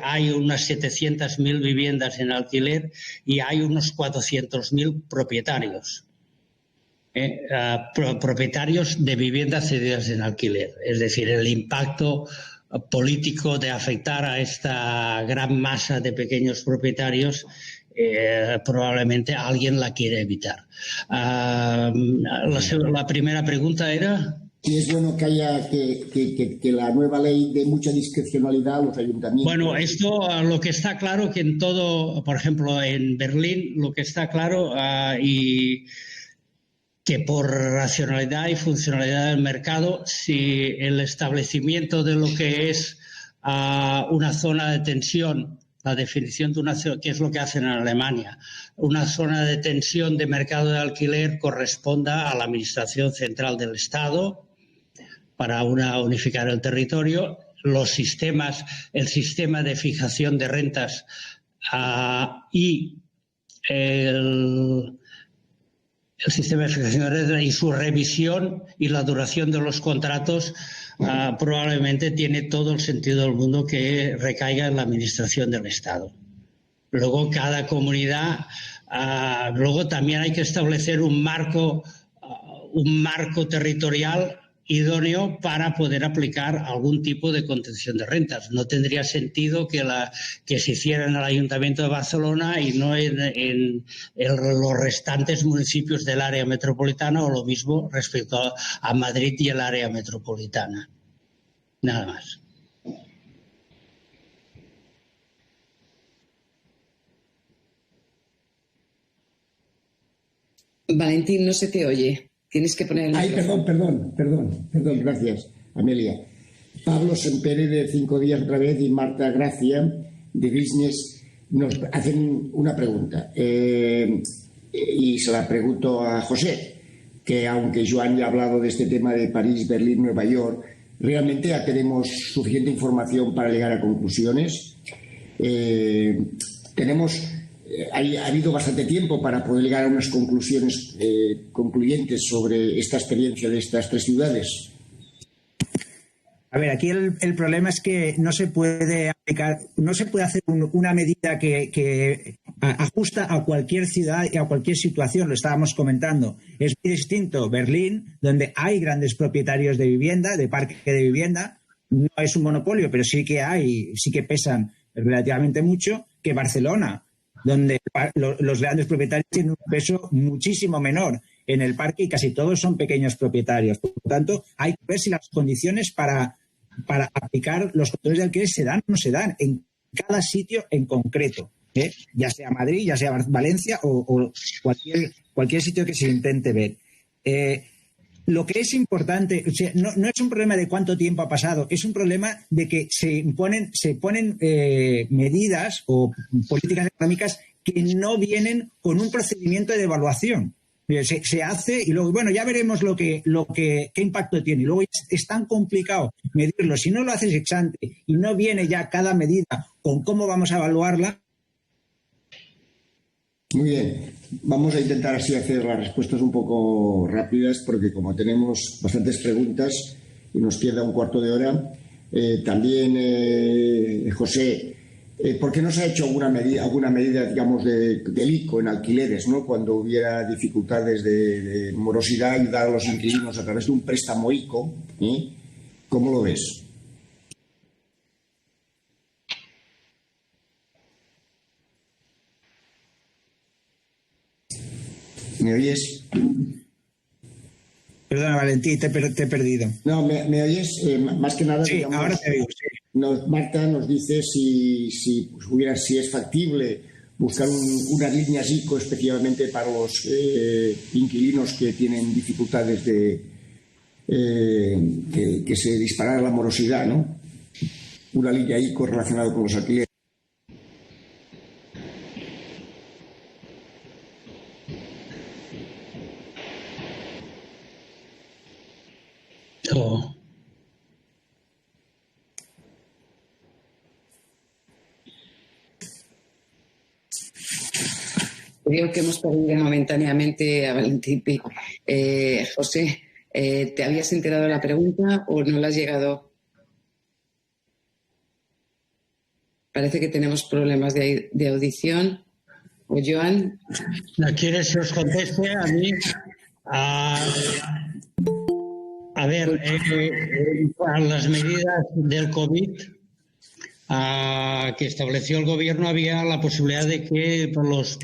hay unas 700.000 viviendas en alquiler y hay unos 400.000 propietarios. Propietarios de viviendas cedidas en alquiler. Es decir, el impacto político de afectar a esta gran masa de pequeños propietarios probablemente alguien la quiere evitar. La primera pregunta era... Si es bueno que haya que la nueva ley dé mucha discrecionalidad a los ayuntamientos. Bueno, esto lo que está claro que en todo, por ejemplo, en Berlín, lo que está claro y que por racionalidad y funcionalidad del mercado, si el establecimiento de lo que es una zona de tensión, la definición de una zona, que es lo que hacen en Alemania, una zona de tensión de mercado de alquiler corresponda a la Administración Central del Estado, para unificar el territorio, el sistema de fijación de rentas y el sistema de fijación de rentas y su revisión y la duración de los contratos probablemente tiene todo el sentido del mundo que recaiga en la Administración del Estado. Luego cada comunidad, luego también hay que establecer un marco territorial idóneo para poder aplicar algún tipo de contención de rentas. No tendría sentido que se hiciera en el Ayuntamiento de Barcelona y no en los restantes municipios del área metropolitana, o lo mismo respecto a Madrid y el área metropolitana. Nada más. Valentín, no se te oye. Tienes que poner el micrófono. Perdón, gracias, Amelia. Pablo Sempere, de 5 días otra vez, y Marta Gracia, de Business, nos hacen una pregunta. Y se la pregunto a José, que aunque Joan ya ha hablado de este tema de París, Berlín, Nueva York, ¿realmente ya tenemos suficiente información para llegar a conclusiones? Ha habido bastante tiempo para poder llegar a unas conclusiones concluyentes sobre esta experiencia de estas 3 ciudades. A ver, aquí el problema es que no se puede aplicar, no se puede hacer una medida que ajusta a cualquier ciudad y a cualquier situación. Lo estábamos comentando. Es muy distinto Berlín, donde hay grandes propietarios de vivienda, de parque de vivienda. No es un monopolio, pero sí que pesan relativamente mucho, que Barcelona, donde los grandes propietarios tienen un peso muchísimo menor en el parque y casi todos son pequeños propietarios. Por lo tanto, hay que ver si las condiciones para aplicar los controles de alquiler se dan o no se dan en cada sitio en concreto, ya sea Madrid, ya sea Valencia o cualquier sitio que se intente ver. Lo que es importante, o sea, no es un problema de cuánto tiempo ha pasado, es un problema de que se ponen medidas o políticas económicas que no vienen con un procedimiento de evaluación. Se hace y luego, bueno, ya veremos qué impacto tiene. Y luego es tan complicado medirlo. Si no lo haces ex ante y no viene ya cada medida con cómo vamos a evaluarla. Muy bien. Vamos a intentar así hacer las respuestas un poco rápidas, porque como tenemos bastantes preguntas y nos queda un cuarto de hora, También, José, ¿por qué no se ha hecho alguna medida, digamos, del ICO en alquileres, ¿no? Cuando hubiera dificultades de morosidad, ayudar a los inquilinos a través de un préstamo ICO? ¿Cómo lo ves? ¿Me oyes? Perdona, Valentín, te he perdido. No, ¿me oyes? Más que nada, sí, digamos, ahora te digo, sí. Marta nos dice si es factible buscar unas líneas ICO especialmente para los inquilinos que tienen dificultades de que se disparara la morosidad, ¿no? Una línea ICO relacionada con los alquileres. Oh. Creo que hemos perdido momentáneamente a Valentín. José, ¿te habías enterado de la pregunta o no la has llegado? Parece que tenemos problemas de audición. ¿O Joan? ¿No quieres que os conteste a mí? A ver, para las medidas del COVID que estableció el gobierno había la posibilidad de que los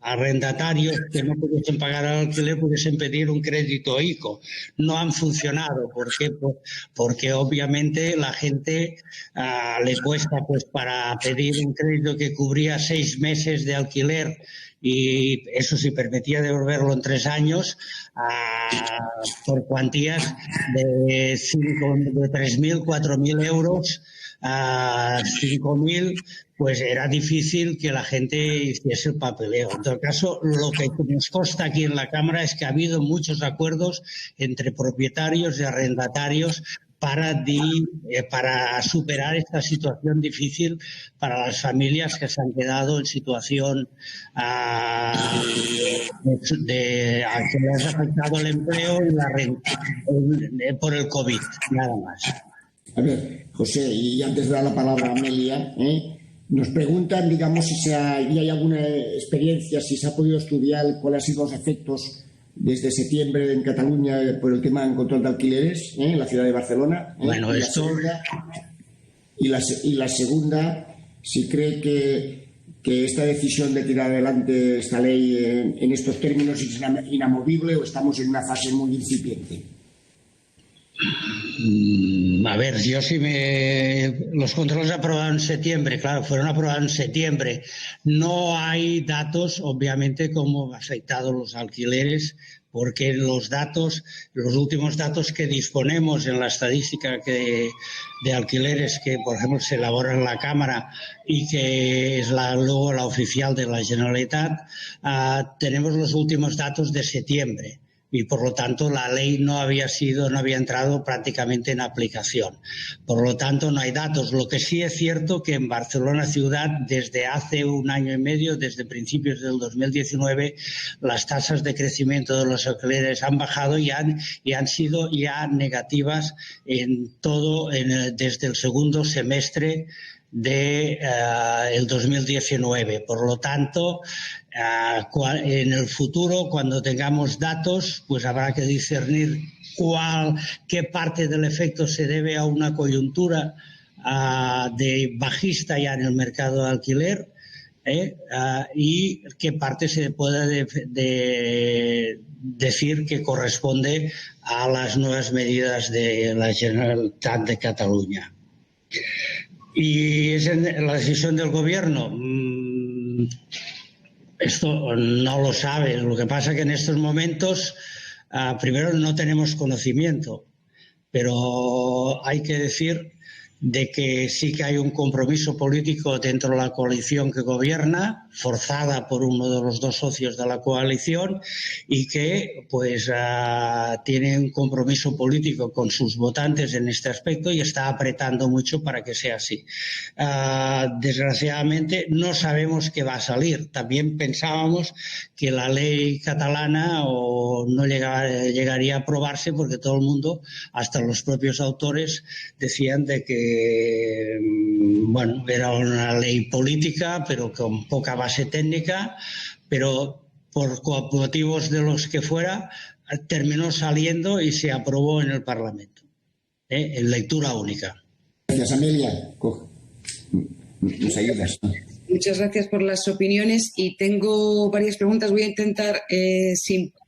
arrendatarios que no pudiesen pagar el alquiler pudiesen pedir un crédito ICO. No han funcionado. ¿Por qué? Porque obviamente la gente le cuesta, pues, para pedir un crédito que cubría 6 meses de alquiler, y eso sí permitía devolverlo en 3 años por cuantías de 3.000, 4.000 euros. A 5.000, pues era difícil que la gente hiciese el papeleo. En todo caso, lo que nos consta aquí en la Cámara es que ha habido muchos acuerdos entre propietarios y arrendatarios para superar esta situación difícil para las familias que se han quedado en situación que les ha afectado el empleo y la renta por el COVID, nada más. A ver, José, y antes de dar la palabra a Amelia, nos preguntan, digamos, si hay alguna experiencia, si se ha podido estudiar cuáles han sido los efectos desde septiembre en Cataluña por el tema del control de alquileres en la ciudad de Barcelona. Bueno, y la segunda, si cree que esta decisión de tirar adelante esta ley en estos términos es inamovible o estamos en una fase muy incipiente. A ver, los controles aprobados en septiembre, claro, fueron aprobados en septiembre. No hay datos, obviamente, cómo ha afectado los alquileres, porque los últimos datos que disponemos en la estadística de alquileres que, por ejemplo, se elabora en la Cámara y que es luego la oficial de la Generalitat, tenemos los últimos datos de septiembre. Y por lo tanto la ley no había entrado prácticamente en aplicación. Por lo tanto no hay datos. Lo que sí es cierto que en Barcelona ciudad desde hace 1 año y medio, desde principios del 2019, las tasas de crecimiento de los alquileres han bajado y han sido ya negativas en todo desde el segundo semestre de el 2019. Por lo tanto, en el futuro, cuando tengamos datos, pues habrá que discernir qué parte del efecto se debe a una coyuntura de bajista ya en el mercado de alquiler y qué parte se puede decir que corresponde a las nuevas medidas de la Generalitat de Cataluña. ¿Y es la decisión del gobierno? Esto no lo sabe. Lo que pasa es que en estos momentos, primero, no tenemos conocimiento, pero hay que decir de que sí que hay un compromiso político dentro de la coalición que gobierna, forzada por uno de los dos socios de la coalición, y que pues tiene un compromiso político con sus votantes en este aspecto y está apretando mucho para que sea así. Desgraciadamente no sabemos qué va a salir. También pensábamos que la ley catalana no llegaría a aprobarse, porque todo el mundo, hasta los propios autores, decían de que bueno, era una ley política, pero con poca base técnica, pero por motivos de los que fuera, terminó saliendo y se aprobó en el Parlamento, en lectura única. Gracias, Amelia. Nos ayudas. Muchas gracias por las opiniones y tengo varias preguntas. Voy a intentar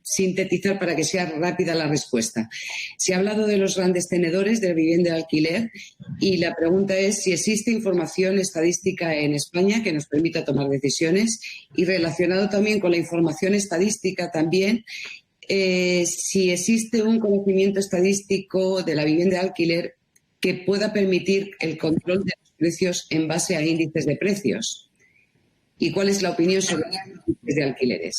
sintetizar para que sea rápida la respuesta. Se ha hablado de los grandes tenedores de vivienda de alquiler y la pregunta es si existe información estadística en España que nos permita tomar decisiones, y relacionado también con la información estadística también, si existe un conocimiento estadístico de la vivienda de alquiler que pueda permitir el control de los precios en base a índices de precios. ¿Y cuál es la opinión sobre los índices de alquileres?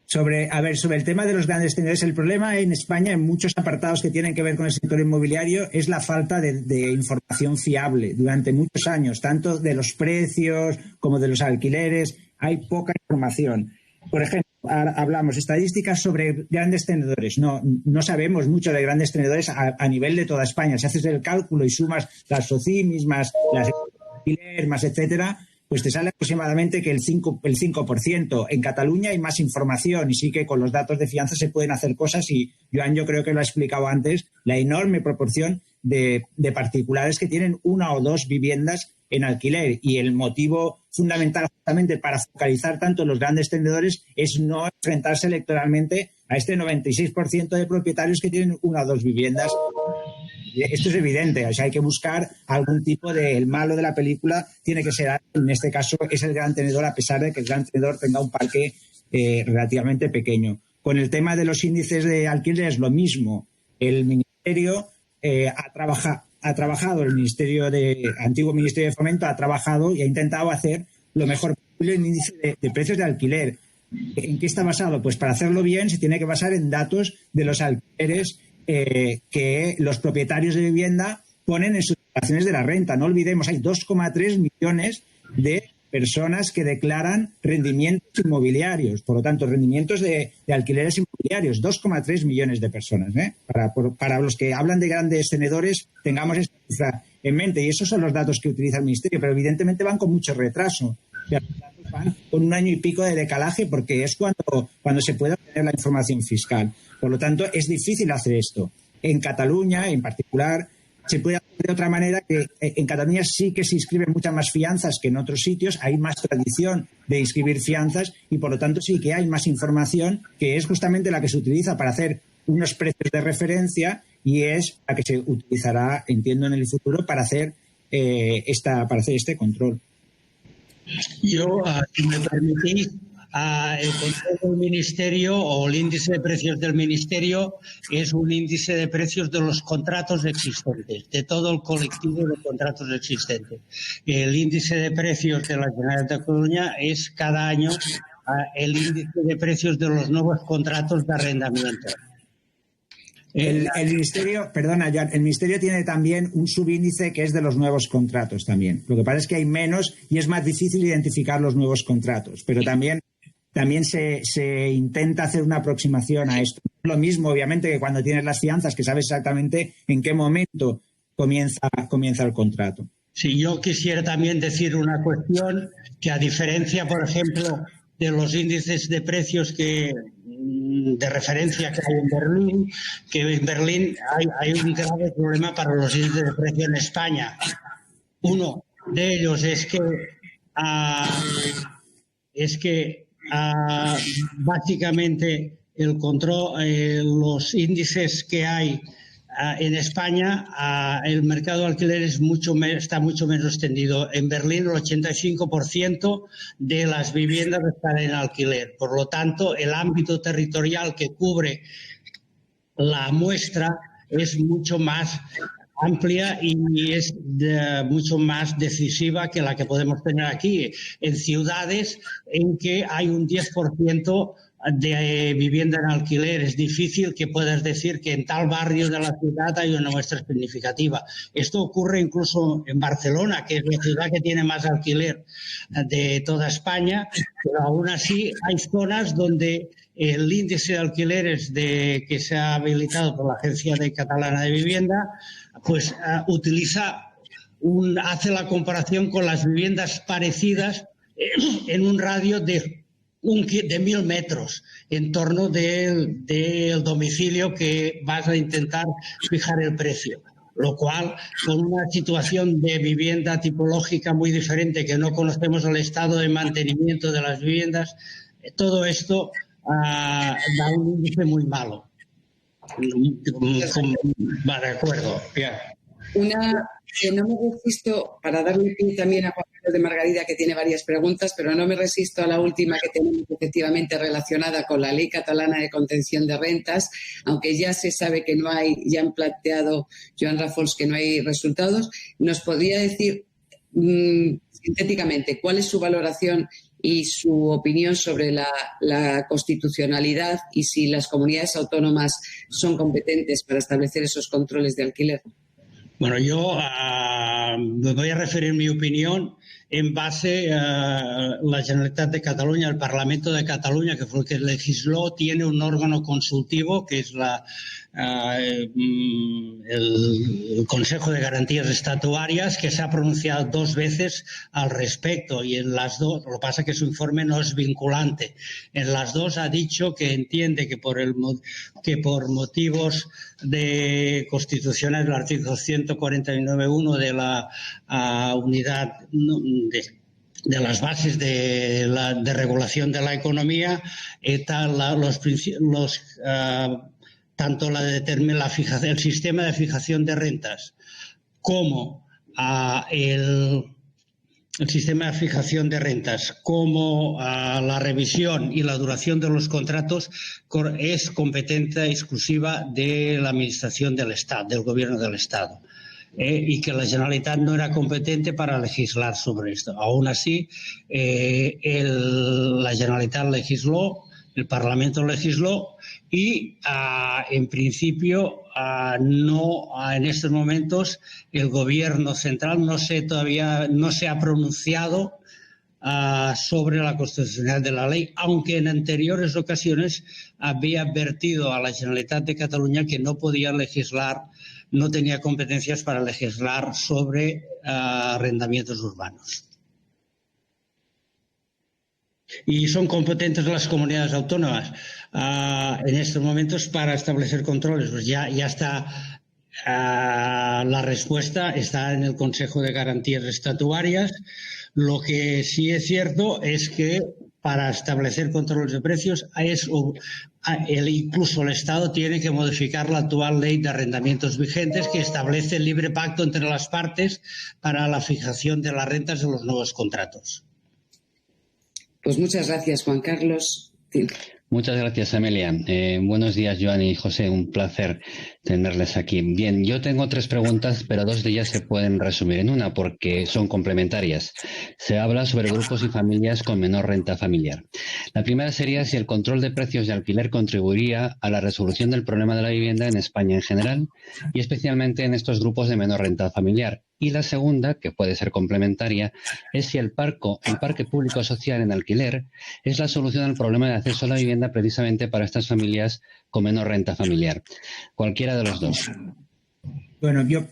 Sobre el tema de los grandes tenedores, el problema en España, en muchos apartados que tienen que ver con el sector inmobiliario, es la falta de información fiable. Durante muchos años, tanto de los precios como de los alquileres, hay poca información. Por ejemplo, hablamos estadísticas sobre grandes tenedores. No sabemos mucho de grandes tenedores a nivel de toda España. Si haces el cálculo y sumas las SOCIMIs, más las alquiler, más etcétera, pues te sale aproximadamente que el 5%. En Cataluña hay más información y sí que con los datos de fianza se pueden hacer cosas, y Joan, yo creo que lo ha explicado antes, la enorme proporción de particulares que tienen una o dos viviendas en alquiler, y el motivo fundamental justamente para focalizar tanto los grandes tenedores es no enfrentarse electoralmente a este 96% de propietarios que tienen una o dos viviendas. Esto es evidente, o sea, hay que buscar algún tipo de... El malo de la película tiene que ser, en este caso, es el gran tenedor, a pesar de que el gran tenedor tenga un parque relativamente pequeño. Con el tema de los índices de alquiler es lo mismo. El Ministerio ha trabajado, el antiguo Ministerio de Fomento ha trabajado y ha intentado hacer lo mejor posible el índice de precios de alquiler. ¿En qué está basado? Pues para hacerlo bien se tiene que basar en datos de los alquileres que los propietarios de vivienda ponen en sus declaraciones de la renta. No olvidemos, hay 2,3 millones de personas que declaran rendimientos inmobiliarios, por lo tanto, rendimientos de alquileres inmobiliarios, 2,3 millones de personas. Para los que hablan de grandes tenedores, tengamos esta cifra en mente, y esos son los datos que utiliza el Ministerio, pero evidentemente van con mucho retraso. Los datos van con 1 año y pico de decalaje, porque es cuando se puede obtener la información fiscal. Por lo tanto, es difícil hacer esto. En Cataluña, en particular, se puede hacer de otra manera, que en Cataluña sí que se inscriben muchas más fianzas que en otros sitios, hay más tradición de inscribir fianzas y por lo tanto sí que hay más información, que es justamente la que se utiliza para hacer unos precios de referencia, y es la que se utilizará, entiendo, en el futuro para hacer este control. Yo, si me permitís, el control del Ministerio, o el índice de precios del Ministerio, es un índice de precios de los contratos existentes, de todo el colectivo de contratos existentes. El índice de precios de la Generalitat de Cataluña es cada año el índice de precios de los nuevos contratos de arrendamiento. El Ministerio, perdona, Joan, el Ministerio tiene también un subíndice que es de los nuevos contratos también. Lo que pasa es que hay menos y es más difícil identificar los nuevos contratos, pero también se intenta hacer una aproximación a esto. Es lo mismo, obviamente, que cuando tienes las fianzas, que sabes exactamente en qué momento comienza el contrato. Sí, yo quisiera también decir una cuestión, que a diferencia, por ejemplo, de los índices de precios de referencia que hay en Berlín, que en Berlín hay un grave problema para los índices de precio en España. Uno de ellos es que básicamente el control, los índices que hay en España, el mercado de alquiler está mucho menos extendido. En Berlín el 85% de las viviendas están en alquiler. Por lo tanto, el ámbito territorial que cubre la muestra es mucho más amplia y es mucho más decisiva que la que podemos tener aquí en ciudades en que hay un 10% de vivienda en alquiler. Es difícil que puedas decir que en tal barrio de la ciudad hay una muestra significativa. Esto ocurre incluso en Barcelona, que es la ciudad que tiene más alquiler de toda España, pero aún así hay zonas donde el índice de alquileres que se ha habilitado por la Agencia Catalana de Vivienda, pues hace la comparación con las viviendas parecidas en un radio de 1.000 metros en torno del domicilio que vas a intentar fijar el precio. Lo cual, con una situación de vivienda tipológica muy diferente, que no conocemos el estado de mantenimiento de las viviendas, todo esto da un índice muy malo. Va, de acuerdo. Yeah. Una que no me resisto, para darle pie también a Juan Carlos de Margarida, que tiene varias preguntas, pero no me resisto a la última que tenemos efectivamente relacionada con la Ley Catalana de Contención de Rentas, aunque ya se sabe que no hay, ya han planteado Joan Rafols que no hay resultados. ¿Nos podría decir sintéticamente cuál es su valoración y su opinión sobre la constitucionalidad y si las comunidades autónomas son competentes para establecer esos controles de alquiler? Bueno, yo me voy a referir mi opinión en base a la Generalitat de Cataluña, el Parlamento de Cataluña, que fue el que legisló, tiene un órgano consultivo que es el Consejo de Garantías Estatutarias, que se ha pronunciado 2 veces al respecto, y en las 2, lo que pasa es que su informe no es vinculante. En las 2 ha dicho que entiende que por motivos constitucionales, el artículo 149.1 de la unidad de las bases de regulación de la economía, tanto el sistema de fijación de rentas como el sistema de fijación de rentas como la revisión y la duración de los contratos es competencia exclusiva de la Administración del Estado, del Gobierno del Estado. Y que la Generalitat no era competente para legislar sobre esto. Aún así, la Generalitat legisló, el Parlamento legisló y, en principio, en estos momentos el Gobierno central todavía no se ha pronunciado sobre la constitucionalidad de la ley, aunque en anteriores ocasiones había advertido a la Generalitat de Cataluña que no podía legislar, no tenía competencias para legislar sobre arrendamientos urbanos. Y son competentes las comunidades autónomas en estos momentos para establecer controles. Pues ya está, la respuesta está en el Consejo de Garantías Estatutarias. Lo que sí es cierto es que para establecer controles de precios incluso el Estado tiene que modificar la actual ley de arrendamientos vigentes, que establece el libre pacto entre las partes para la fijación de las rentas de los nuevos contratos. Pues muchas gracias, Juan Carlos. Sí. Muchas gracias, Amelia. Buenos días, Joan y José. Un placer tenerles aquí. Bien, yo tengo 3 preguntas, pero 2 de ellas se pueden resumir en una porque son complementarias. Se habla sobre grupos y familias con menor renta familiar. La primera sería si el control de precios de alquiler contribuiría a la resolución del problema de la vivienda en España en general y especialmente en estos grupos de menor renta familiar. Y la segunda, que puede ser complementaria, es si el parque público social en alquiler es la solución al problema de acceso a la vivienda precisamente para estas familias con menor renta familiar. Cualquiera de los dos. Bueno, yo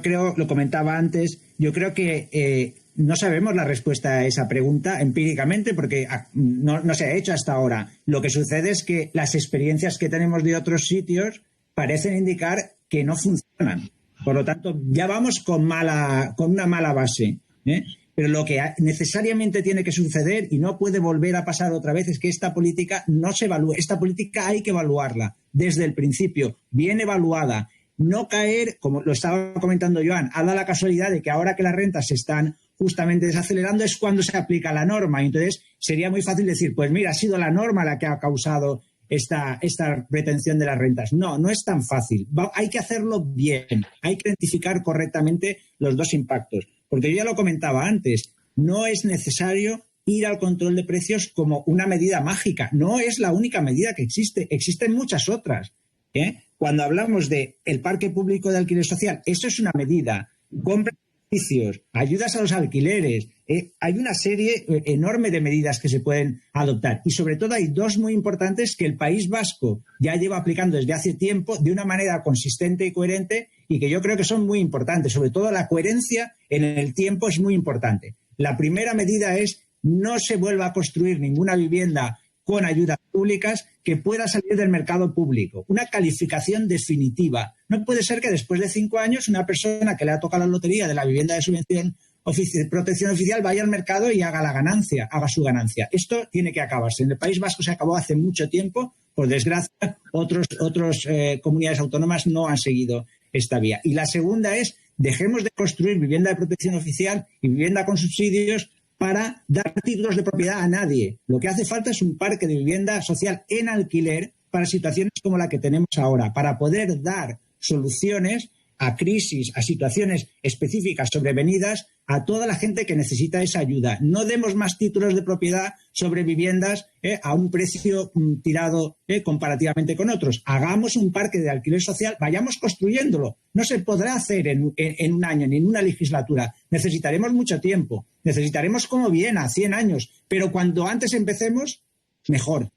creo, lo comentaba antes, yo creo que no sabemos la respuesta a esa pregunta empíricamente porque no se ha hecho hasta ahora. Lo que sucede es que las experiencias que tenemos de otros sitios parecen indicar que no funcionan. Por lo tanto, ya vamos con una mala base, ¿eh? Pero lo que necesariamente tiene que suceder y no puede volver a pasar otra vez es que esta política no se evalúe. Esta política hay que evaluarla desde el principio, bien evaluada. No caer, como lo estaba comentando Joan, ha dado la casualidad de que ahora que las rentas se están justamente desacelerando es cuando se aplica la norma. Entonces, sería muy fácil decir, pues mira, ha sido la norma la que ha causado esta pretensión de las rentas. No, no es tan fácil. Hay que hacerlo bien, hay que identificar correctamente los dos impactos. Porque yo ya lo comentaba antes, no es necesario ir al control de precios como una medida mágica. No es la única medida que existe, existen muchas otras. Cuando hablamos del parque público de alquiler social, eso es una medida. Compra de servicios, ayudas a los alquileres. Hay una serie enorme de medidas que se pueden adoptar. Y sobre todo hay dos muy importantes que el País Vasco ya lleva aplicando desde hace tiempo de una manera consistente y coherente y que yo creo que son muy importantes. Sobre todo la coherencia en el tiempo es muy importante. La primera medida es no se vuelva a construir ninguna vivienda con ayudas públicas que pueda salir del mercado público. Una calificación definitiva. No puede ser que después de 5 años una persona que le ha tocado la lotería de la vivienda de subvención protección oficial vaya al mercado y haga su ganancia. Esto tiene que acabarse. En el País Vasco se acabó hace mucho tiempo. Por desgracia, otras comunidades autónomas no han seguido esta vía. Y la segunda es, dejemos de construir vivienda de protección oficial y vivienda con subsidios para dar títulos de propiedad a nadie. Lo que hace falta es un parque de vivienda social en alquiler para situaciones como la que tenemos ahora, para poder dar soluciones a crisis, a situaciones específicas sobrevenidas a toda la gente que necesita esa ayuda. No demos más títulos de propiedad sobre viviendas a un precio tirado comparativamente con otros. Hagamos un parque de alquiler social, vayamos construyéndolo. No se podrá hacer en un año ni en una legislatura. Necesitaremos mucho tiempo. Necesitaremos como Viena, 100 años. Pero cuanto antes empecemos, mejor.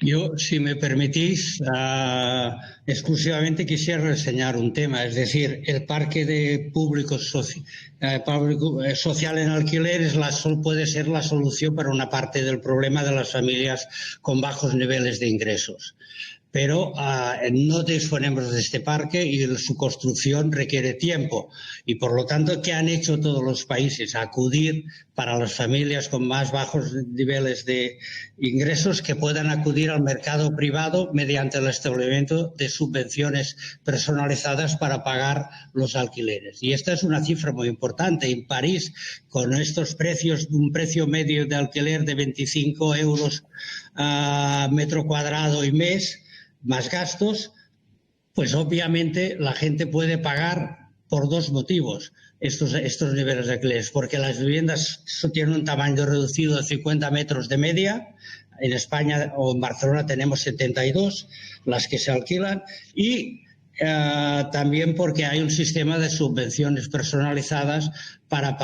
Yo, si me permitís, exclusivamente quisiera reseñar un tema, es decir, el parque de público social en alquiler puede ser la solución para una parte del problema de las familias con bajos niveles de ingresos. Pero no disponemos de este parque y su construcción requiere tiempo. Y por lo tanto, ¿qué han hecho todos los países? Acudir para las familias con más bajos niveles de ingresos que puedan acudir al mercado privado mediante el establecimiento de subvenciones personalizadas para pagar los alquileres. Y esta es una cifra muy importante. En París, con estos precios, un precio medio de alquiler de 25 euros metro cuadrado y mes, más gastos, pues obviamente la gente puede pagar por dos motivos estos niveles de alquileres, porque las viviendas tienen un tamaño reducido de 50 metros de media. En España o en Barcelona tenemos 72 las que se alquilan y también porque hay un sistema de subvenciones personalizadas para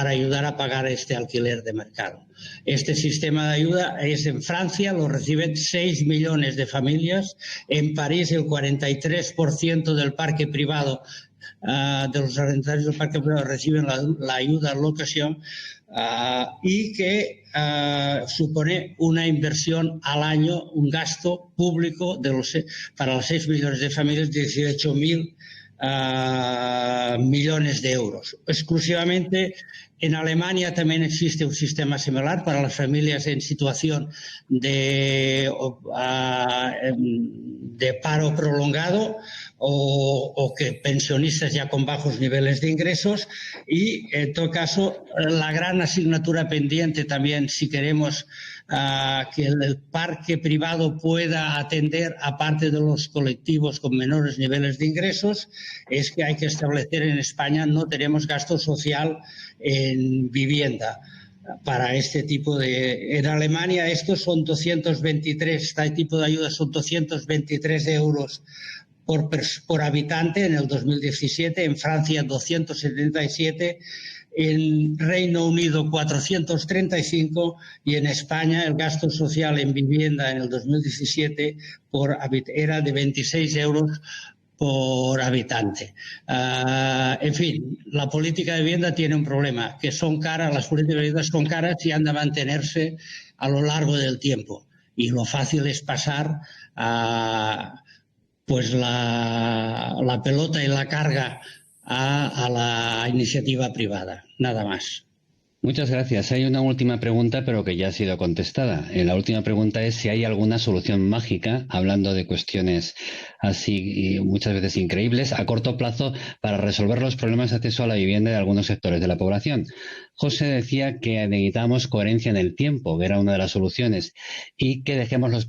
ayudar a pagar este alquiler de mercado. Este sistema de ayuda es en Francia, lo reciben 6 millones de familias. En París, el 43% del parque privado, de los arrendatarios del parque privado, reciben la ayuda en locación y que supone una inversión al año, un gasto público para los 6 millones de familias, 18.000 millones de euros. Exclusivamente en Alemania también existe un sistema similar para las familias en situación de paro prolongado o que pensionistas ya con bajos niveles de ingresos y en todo caso la gran asignatura pendiente también si queremos que el parque privado pueda atender aparte de los colectivos con menores niveles de ingresos es que hay que establecer en España no tenemos gasto social en vivienda para este tipo de... En Alemania estos son 223, este tipo de ayudas son 223 euros por habitante en el 2017, en Francia 277, en Reino Unido 435 y en España el gasto social en vivienda en el 2017 era de 26 euros por habitante. En fin, la política de vivienda tiene un problema, que son caras, las políticas de vivienda son caras y han de mantenerse a lo largo del tiempo. Y lo fácil es pasar pues la pelota y la carga a la iniciativa privada, nada más. Muchas gracias. Hay una última pregunta, pero que ya ha sido contestada. La última pregunta es si hay alguna solución mágica, hablando de cuestiones así y muchas veces increíbles, a corto plazo para resolver los problemas de acceso a la vivienda de algunos sectores de la población. José decía que necesitamos coherencia en el tiempo, que era una de las soluciones, y que dejemos los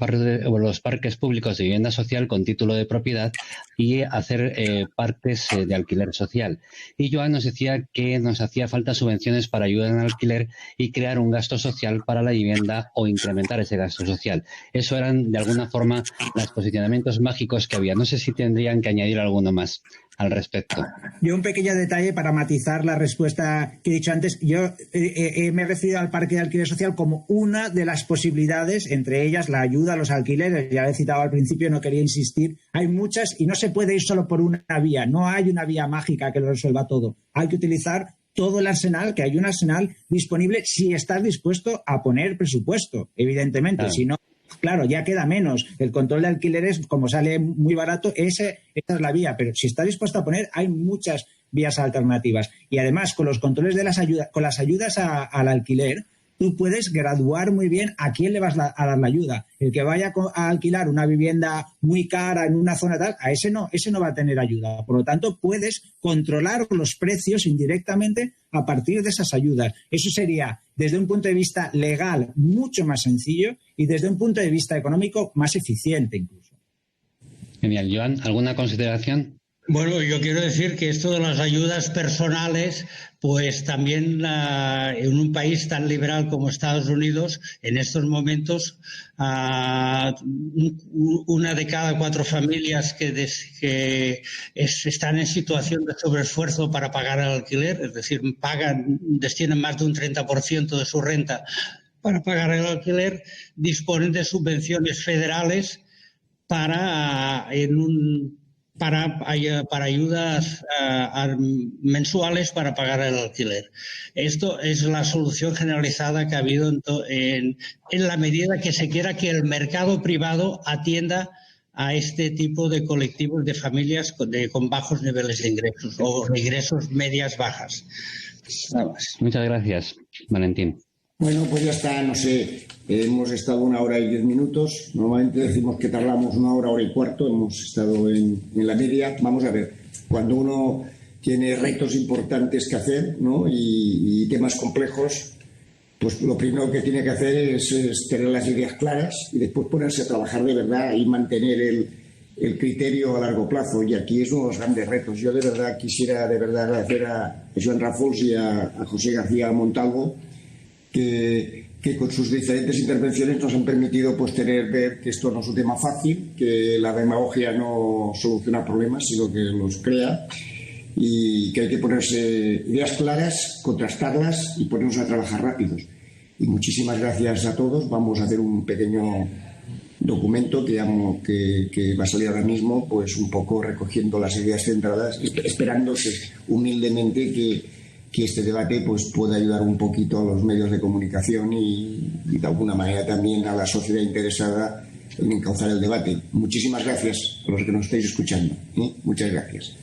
parques públicos de vivienda social con título de propiedad y hacer parques de alquiler social. Y Joan nos decía que nos hacía falta subvenciones para ayudar en alquiler y crear un gasto social para la vivienda o incrementar ese gasto social. Eso eran, de alguna forma, los posicionamientos mágicos que había. No sé si tendrían que añadir alguno más al respecto. Yo un pequeño detalle para matizar la respuesta que he dicho antes. Yo me he referido al parque de alquiler social como una de las posibilidades, entre ellas la ayuda a los alquileres. Ya lo he citado al principio, no quería insistir. Hay muchas y no se puede ir solo por una vía. No hay una vía mágica que lo resuelva todo. Hay que utilizar todo el arsenal, que hay un arsenal disponible si estás dispuesto a poner presupuesto, evidentemente. Claro. Si no, claro, ya queda menos. El control de alquileres, como sale muy barato, esa es la vía. Pero si estás dispuesto a poner, hay muchas vías alternativas. Y además, con los controles de las ayudas, con las ayudas al alquiler, tú puedes graduar muy bien a quién le vas a dar la ayuda. El que vaya a alquilar una vivienda muy cara en una zona tal, a ese no va a tener ayuda. Por lo tanto, puedes controlar los precios indirectamente a partir de esas ayudas. Eso sería, desde un punto de vista legal, mucho más sencillo y desde un punto de vista económico más eficiente incluso. Genial. Joan, ¿alguna consideración? Bueno, yo quiero decir que esto de las ayudas personales, pues también en un país tan liberal como Estados Unidos, en estos momentos, una de cada 4 familias que están en situación de sobreesfuerzo para pagar el alquiler, es decir, destinan más de un 30% de su renta para pagar el alquiler, disponen de subvenciones federales para ayudas mensuales para pagar el alquiler. Esto es la solución generalizada que ha habido en la medida que se quiera que el mercado privado atienda a este tipo de colectivos de familias con bajos niveles de ingresos o ingresos medias bajas. Nada más. Muchas gracias, Valentín. Bueno, pues ya está, no sé, hemos estado 1 hora y 10 minutos, normalmente decimos que tardamos 1 hora, 1 hora y cuarto, hemos estado en la media. Vamos a ver, cuando uno tiene retos importantes que hacer, ¿no? y temas complejos, pues lo primero que tiene que hacer es tener las ideas claras y después ponerse a trabajar de verdad y mantener el criterio a largo plazo. Y aquí es uno de los grandes retos. Yo de verdad quisiera agradecer a Joan Rafols y a José García Montalvo, que con sus diferentes intervenciones nos han permitido pues ver que esto no es un tema fácil, que la demagogia no soluciona problemas, sino que los crea, y que hay que ponerse ideas claras, contrastarlas y ponernos a trabajar rápidos. Y muchísimas gracias a todos. Vamos a hacer un pequeño documento que va a salir ahora mismo, pues un poco recogiendo las ideas centradas, esperándose humildemente que este debate pues pueda ayudar un poquito a los medios de comunicación y de alguna manera también a la sociedad interesada en encauzar el debate. Muchísimas gracias a los que nos estáis escuchando. Muchas gracias.